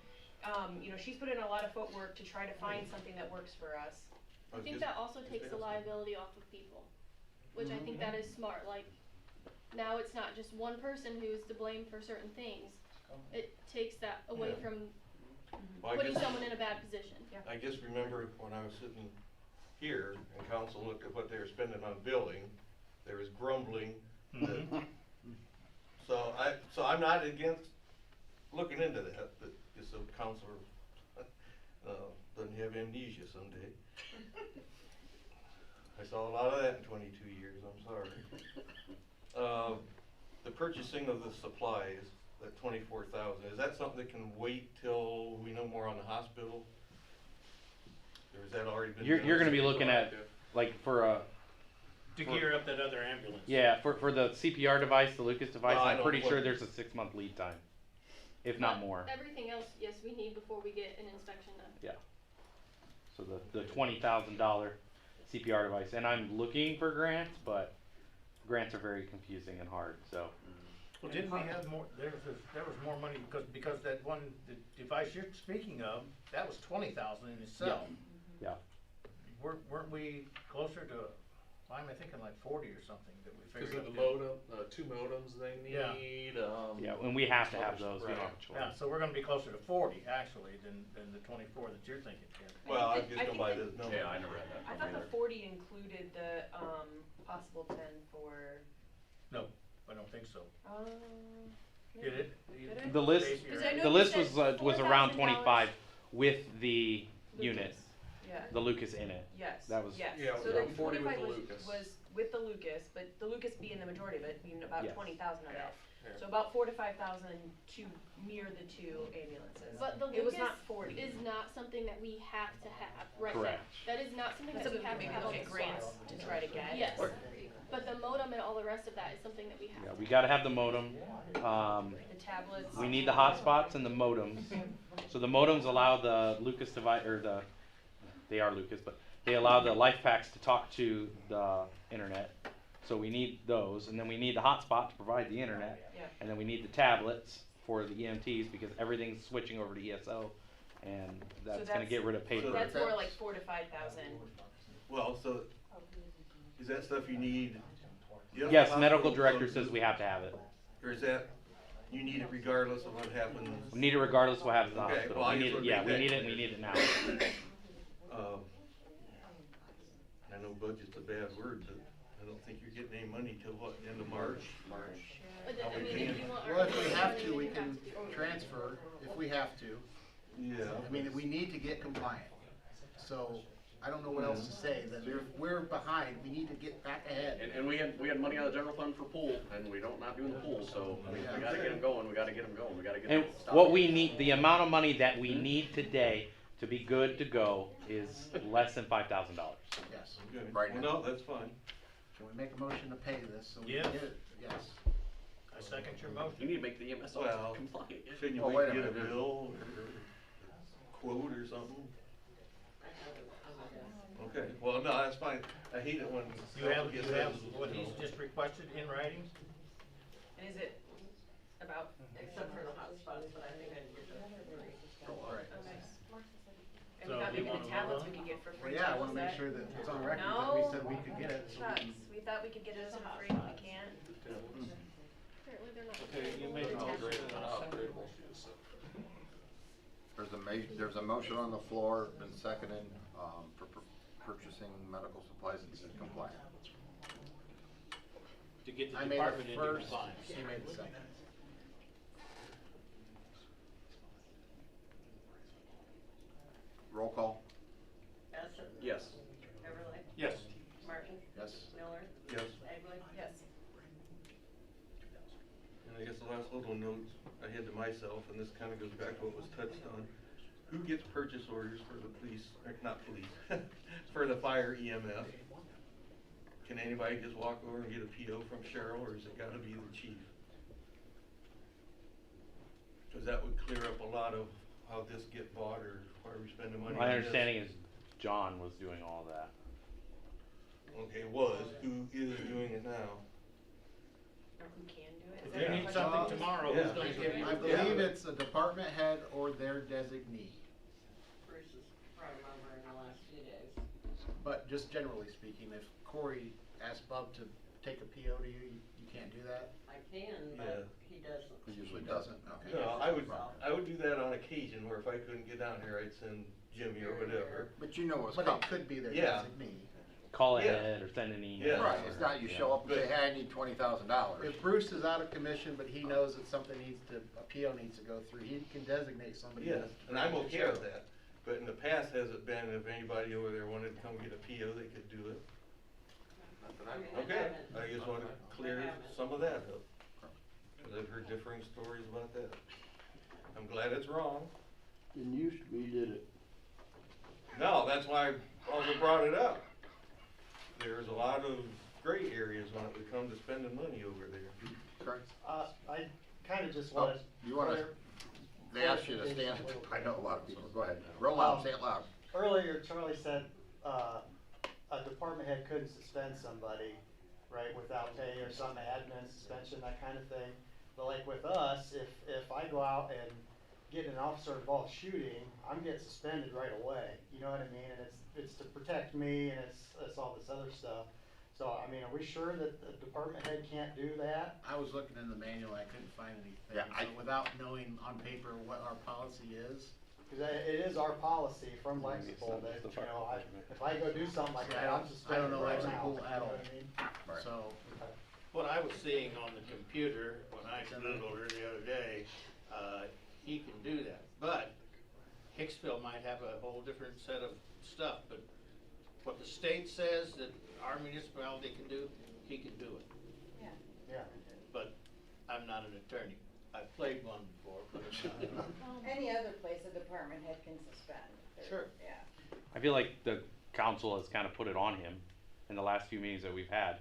you know, she's put in a lot of footwork to try to find something that works for us.
I think that also takes the liability off of people, which I think that is smart, like, now it's not just one person who's to blame for certain things. It takes that away
Yeah.
from
Well, I
putting
guess-
someone in a bad position.
I just remember when I was sitting here and council looked at what they were spending on billing, there was grumbling that, so I'm not against looking into that, but just so council doesn't have amnesia someday. I saw a lot of that in 22 years, I'm sorry. The purchasing of the supplies, that 24,000, is that something that can wait till we know more on the hospital? Or is that already been done?
You're gonna be looking at, like, for a,
To gear up that other ambulance.
yeah, for the CPR device, the Lucas device,
Well, I
I'm
don't
pretty
know
sure
what-
there's a 6-month lead time, if not more.
Everything else, yes, we need before we get an inspection done.
Yeah. So the $20,000 CPR device, and I'm looking for grants, but grants are very confusing and hard, so.
Well, didn't we have more, there was more money because that one, the device you're speaking of, that was 20,000 in itself.
Yeah.
Weren't we closer to, why am I thinking like 40 or something that we
Because
figured
of
out?
the modem, 2 modems they
Yeah.
need,
Yeah, and we have to have those, we don't have a choice.
Yeah, so we're gonna be closer to 40 actually than the 24 that you're thinking, Ken.
Well,
I
I'm
think
just
that-
going by this number.
Yeah, I never had that.
I thought the 40 included the, possible 10 for,
No, I don't think so.
maybe.
Did it?
Did it?
The list,
Stacy,
Because I know
the
you
list
said
was around
$4,000
25 with the unit,
Lucas. Yeah.
the Lucas in it.
Yes.
That was-
yes.
Yeah,
So
around
the
40 with
45
the
was,
Lucas.
was with the Lucas, but the Lucas being the majority of it, being about
Yes.
20,000 of it.
Yeah.
So about 4 to 5,000 to mirror the 2 ambulances.
But the
It was
Lucas
not 40.
is not something that we have to have right
Correct.
now. That is not something
That's
that we
something
have
we
to
maybe
have
look
on
at
the
grants
slot.
to try to get.
Yes, but the modem and all the rest of that is something that we have.
Yeah, we gotta have the modem.
The tablets.
We need the hotspots and the modems. So the modems allow the Lucas device, or they are Lucas, but they allow the life packs to talk to the internet. So we need those, and then we need the hotspot to provide the internet.
Yeah.
And then we need the tablets for the EMTs because everything's switching over to ESO, and that's gonna get rid of paper.
That's more like 4 to 5,000.
Well, so, is that stuff you need?
Yes, medical director says we have to have it.
Or is that, you need it regardless of what happens?
We need it regardless of what happens in the
Okay,
hospital.
well, I
We need
just
it,
wanna
yeah,
make
we
that
need it, and
clear.
we need it now.
I know budget's a bad word, but I don't think you're getting any money till what, end of March?
But
How
I
we
mean,
paying?
if you want our
Well, if we
money,
have
then
to, we
you
can
have to.
transfer, if we have to.
Yeah.
I mean, we need to get compliant. So, I don't know what else to say, that if we're behind, we need to get back ahead.
And we had money out of the general fund for pool, and we don't not doing the pool, so, I mean, we gotta get them going, we gotta get them going, we gotta get
And
them stopped.
what we need, the amount of money that we need today to be good to go is less than $5,000.
Yes.
Okay.
Right
Well,
now.
no, that's fine.
Can we make a motion to pay this so we
Yes.
can get it? Yes.
I second your motion.
You need to make the EMS
Well,
compliant.
shouldn't you
Oh,
wait
wait
to
a
get a
minute.
bill or quote or something? Okay, well, no, that's fine. I hate it when.
You have
gets
what he's just requested in writing?
And is it about,
Except for the hotspots, but I think I'd get the free.
Right.
okay. And
So
we thought
you
maybe
wanna
the
move
tablets
on?
we could get for
Well,
free.
yeah, I
too,
wanna
is
make
that-
sure that it's on record that
No.
we said we could get it, so we
Shucks,
can.
we thought we could get it for free, but we can't.
Apparently they're not.
Okay, you made an upgradable and upgradable.
There's a motion on the floor, been seconded, for purchasing medical supplies and compliance.
To get the
I made
department
it
into
first,
compliance.
he made the second.
Roll call?
Bassett?
Yes.
Everly?
Yes.
Martin?
Yes.
Miller?
Yes.
Egley?
Yes.
And I guess the last little note I had to myself, and this kinda goes back to what was touched on. Who gets purchase orders for the police, or not police, for the fire EMF? Can anybody just walk over and get a PO from Cheryl, or has it gotta be the chief? Cause that would clear up a lot of how this get bought, or why we spending money on
My
this.
understanding is John was doing all that.
Okay, was, who is doing it now?
Or who can do it? Is
If
that
you
a
need
question?
something tomorrow, who's
Yeah.
gonna give you?
I believe it's a department head or their designee,
Bruce has brought him over in the last few days.
but just generally speaking, if Corey asks Bub to take a PO to you, you can't do that?
I can,
Yeah.
but he doesn't.
He usually
He
doesn't.
Okay.
No, I would do that on occasion, where if I couldn't get down here, I'd send Jimmy or whatever.
But you know what's
But
coming.
it could be their
Yeah.
designee.
Call
Yeah.
ahead or send an email.
Yeah.
Right, it's not you show up and say,
But-
hey, I need $20,000.
If Bruce is out of commission, but he knows that something needs to, a PO needs to go through, he can designate somebody.
Yes,
else to
and I'm
bring it to
okay with
Cheryl.
that, but in the past, has it been if anybody over there wanted to come get a PO, they could do it? Okay, I just wanna clear some of that up. Cause I've heard differing stories about that. I'm glad it's wrong.
Didn't used to be, did it?
No, that's why I also brought it up. There's a lot of gray areas when it comes to spending money over there.
Correct.
I kinda just
Oh,
wanna.
you wanna, they asked you to stand, I know a lot of people, go ahead, real loud, say it loud.
Earlier, Charlie said, a department head couldn't suspend somebody, right, without pay or some admin suspension, that kind of thing. But like with us, if I go out and get an officer involved shooting, I'm getting suspended right away, you know what I mean? And it's to protect me, and it's all this other stuff. So, I mean, are we sure that the department head can't do that?
I was looking in the manual, I couldn't find anything,
Yeah,
so without knowing on paper what our policy is.
Cause it is our policy from Lexipol that, you know, if I go do something like that, I'm
I
suspended
don't know
right now,
Lexipol
you know
at all.
what I mean?
Right.
So,
What I was seeing on the computer when I Googled her the other day, he can do that. But Hicksville might have a whole different set of stuff, but what the state says that our municipality can do, he can do it.
Yeah.
But I'm not an attorney. I've played one before, but I'm not.
Any other place a department head can suspend.
Sure.
Yeah.
I feel like the council has kind of put it on him in the last few meetings that we've had.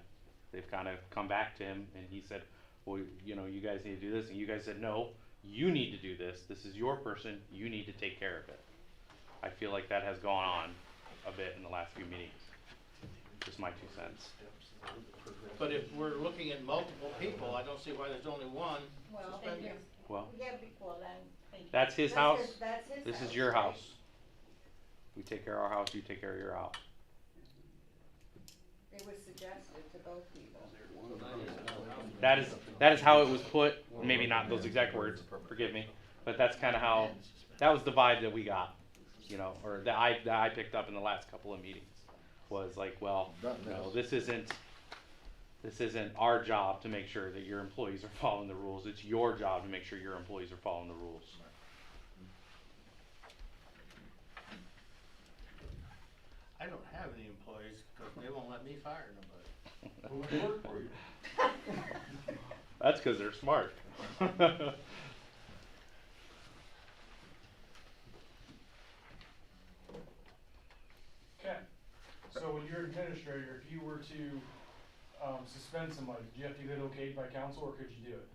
They've kind of come back to him and he said, well, you know, you guys need to do this. And you guys said, no, you need to do this. This is your person. You need to take care of it. I feel like that has gone on a bit in the last few meetings. Just my 2 cents.
But if we're looking at multiple people, I don't see why there's only one.
Well,
suspended.
Well,
yeah, well then, thank you.
that's his house.
That's his
This
house,
is your
right?
house. We take care of our house, you take care of your house.
It was suggested to both people.
That is how it was put, maybe not those exact words, forgive me, but that's kind of how, that was the vibe that we got, you know, or that I picked up in the last couple of meetings, was like, well, no, this isn't our job to make sure that your employees are following the rules, it's your job to make sure your employees are following the rules.
I don't have any employees because they won't let me fire nobody.
Who would work for you?
That's 'cause they're smart.
Okay, so when you're administrator, if you were to, suspend somebody, do you have to get okayed by council, or could you do it?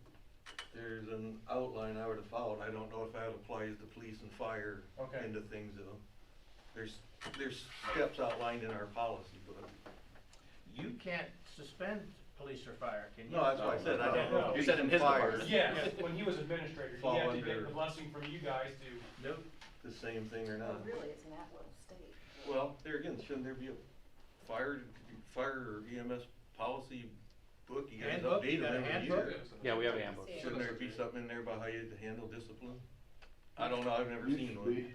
There's an outline I would have followed. I don't know if that applies to police and fire
Okay.
into things though. There's steps outlined in our policy, but.
You can't suspend police or fire, can you?
No, that's what I said. I don't know.
You said in his department.
Yes, when he was administrator,
Fall
he had to
under-
get the blessing from you guys to.
Nope.
The same thing or
Well,
not.
really, it's an at-will state.
Well, there again, shouldn't there be a fire or EMS policy book? You guys
Handbook? You
update
got a
them every
handbook?
year.
Yeah, we have a handbook.
Shouldn't there be something in there about how you handle discipline? I don't know, I've never
Used
seen
to
one.
be.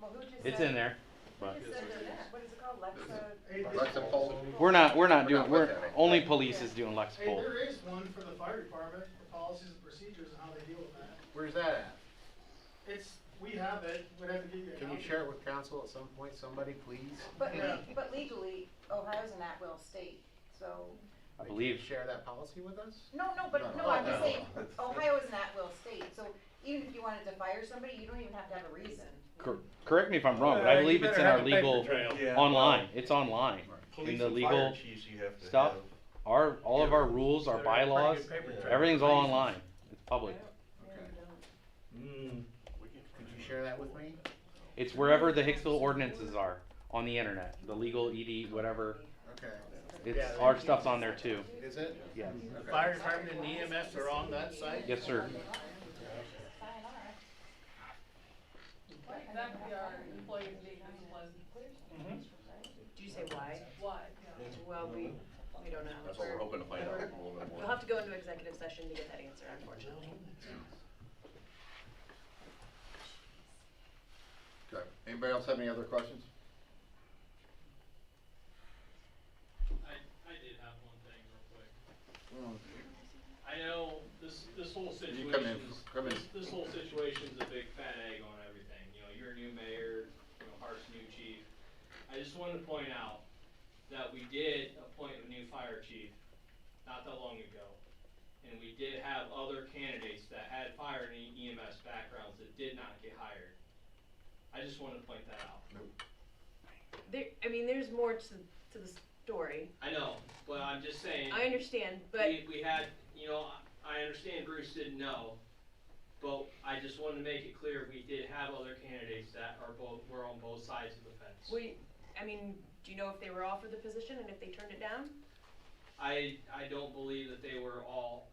Well, who just
It's
said?
in there,
Who
but
just said that? What is it called,
Lexipol.
we're not
We're not
doing,
with that.
only police is doing
Hey,
Lexipol.
there is one for the fire department, for policies and procedures and how they deal with that.
where's that at?
We have it, we'd have to give you a
Can you
copy.
share it with council at some point, somebody, please?
But
Yeah.
but legally, Ohio's an at-will state, so,
I
Can
believe,
you share that policy with us?
no,
No,
I'm just
no.
saying, Ohio is an at-will state, so even if you wanted to fire somebody, you don't even have to have a reason.
correct me if I'm wrong, but I
You
believe it's in
better
our
have a paper
legal,
trail.
Yeah,
online, it's online.
Police
In the
and
legal
fire chiefs you have to
stuff,
have.
all of our rules, our
Better have a pretty
bylaws,
good paper trail.
everything's all online, it's public.
Mm.
Could you share that with me?
It's wherever the Hicksville ordinances are, on the internet, the legal ED, whatever,
Okay.
it's,
Yeah,
our stuff's on there too.
Is it?
Yes.
The fire department and EMS are on that site?
Yes, sir.
That would be our employees being disciplined.
Do you say why?
Why?
Well, we don't know.
That's what we're hoping to find out a little bit
We'll
more.
have to go into executive session to get that answer, unfortunately.
Okay, anybody else have any other questions?
I did have one thing real quick. I know this whole
You
situation's,
come in.
this whole situation's a big fat egg on everything. You know, you're a new mayor, harsh new chief. I just wanted to point out, that we did appoint a new fire chief not that long ago. And we did have other candidates that had fire and EMS backgrounds that did not get hired. I just wanted to point that out.
There's more to the story.
I know, but I'm just saying.
I understand, but
We had, I understand Bruce didn't know, but I just wanted to make it clear we did have other candidates that were on both sides of the fence.
do you know if they were offered the position and if they turned it down?
I don't believe that they were all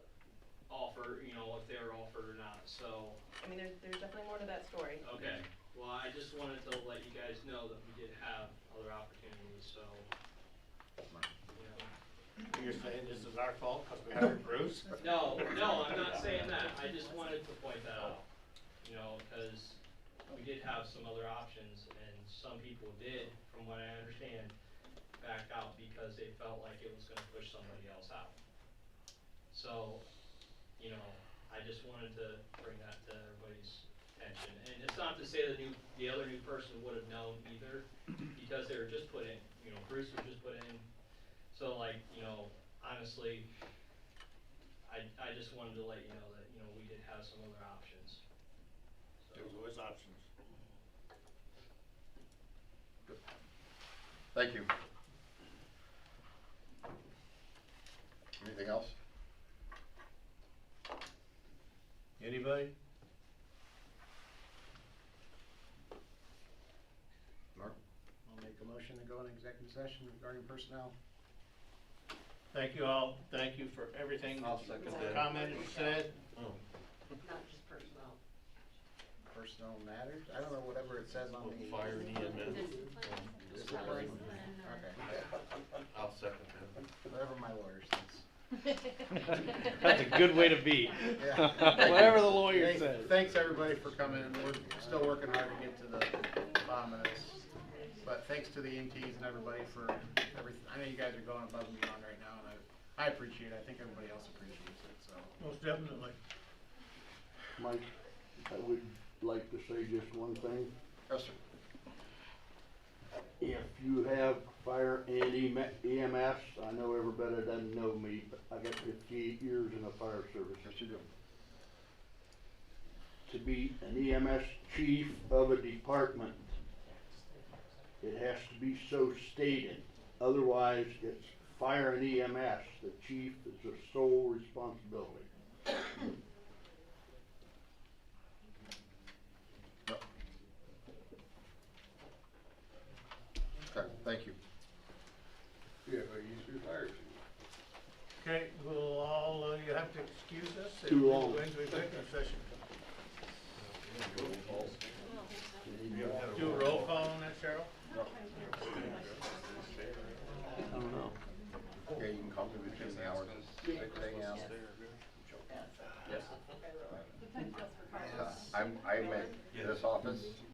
offered, if they were offered or not, so.
There's definitely more to that story.
Okay, well, I just wanted to let you guys know that we did have other opportunities, so.
You're saying this is our fault because we hired Bruce?
No, I'm not saying that, I just wanted to point that out, because we did have some other options, and some people did, from what I understand, back out because they felt like it was gonna push somebody else out. So, I just wanted to bring that to everybody's attention, and it's not to say the other new person would have known either, because they were just put in, Bruce was just put in, so honestly, I just wanted to let you know that, we did have some other options. So.
There's always options.
Good. Thank you. Anything else?
Anybody?
Mark?
I'll make a motion to go in executive session regarding personnel.
Thank you all. Thank you for everything.
I'll second that.
Commented, said.
Not just personnel.
Personnel matters? I don't know, whatever it says on the.
Fire and EMS.
Discipline. Okay.
I'll second that.
Whatever my lawyer says.
That's a good way to be.
Yeah.
Whatever the lawyer
Hey,
says.
Thanks everybody for coming. We're still working hard to get to the bottom of this. But thanks to the EMTs and everybody for everything. I know you guys are going above and beyond right now, and I appreciate it. I think everybody else appreciates it, so.
Most definitely.
Mike, I would like to say just one thing.
Yes, sir.
If you have fire and EMS, I know everybody doesn't know me, but I got 58 years in the fire service.
Yes, you do.
To be an EMS chief of a department, it has to be so stated. Otherwise, it's fire and EMS. The chief is the sole responsibility.
Yep. Okay, thank you.
Yeah, but you should fire chief.
Okay, will all of you have to excuse us? if
Too
we
long.
Go into executive session. Do a roll call on that, Cheryl?
I don't know.
Okay, you can come to between the hours of 6 a.m.
Yes.
I'm at this office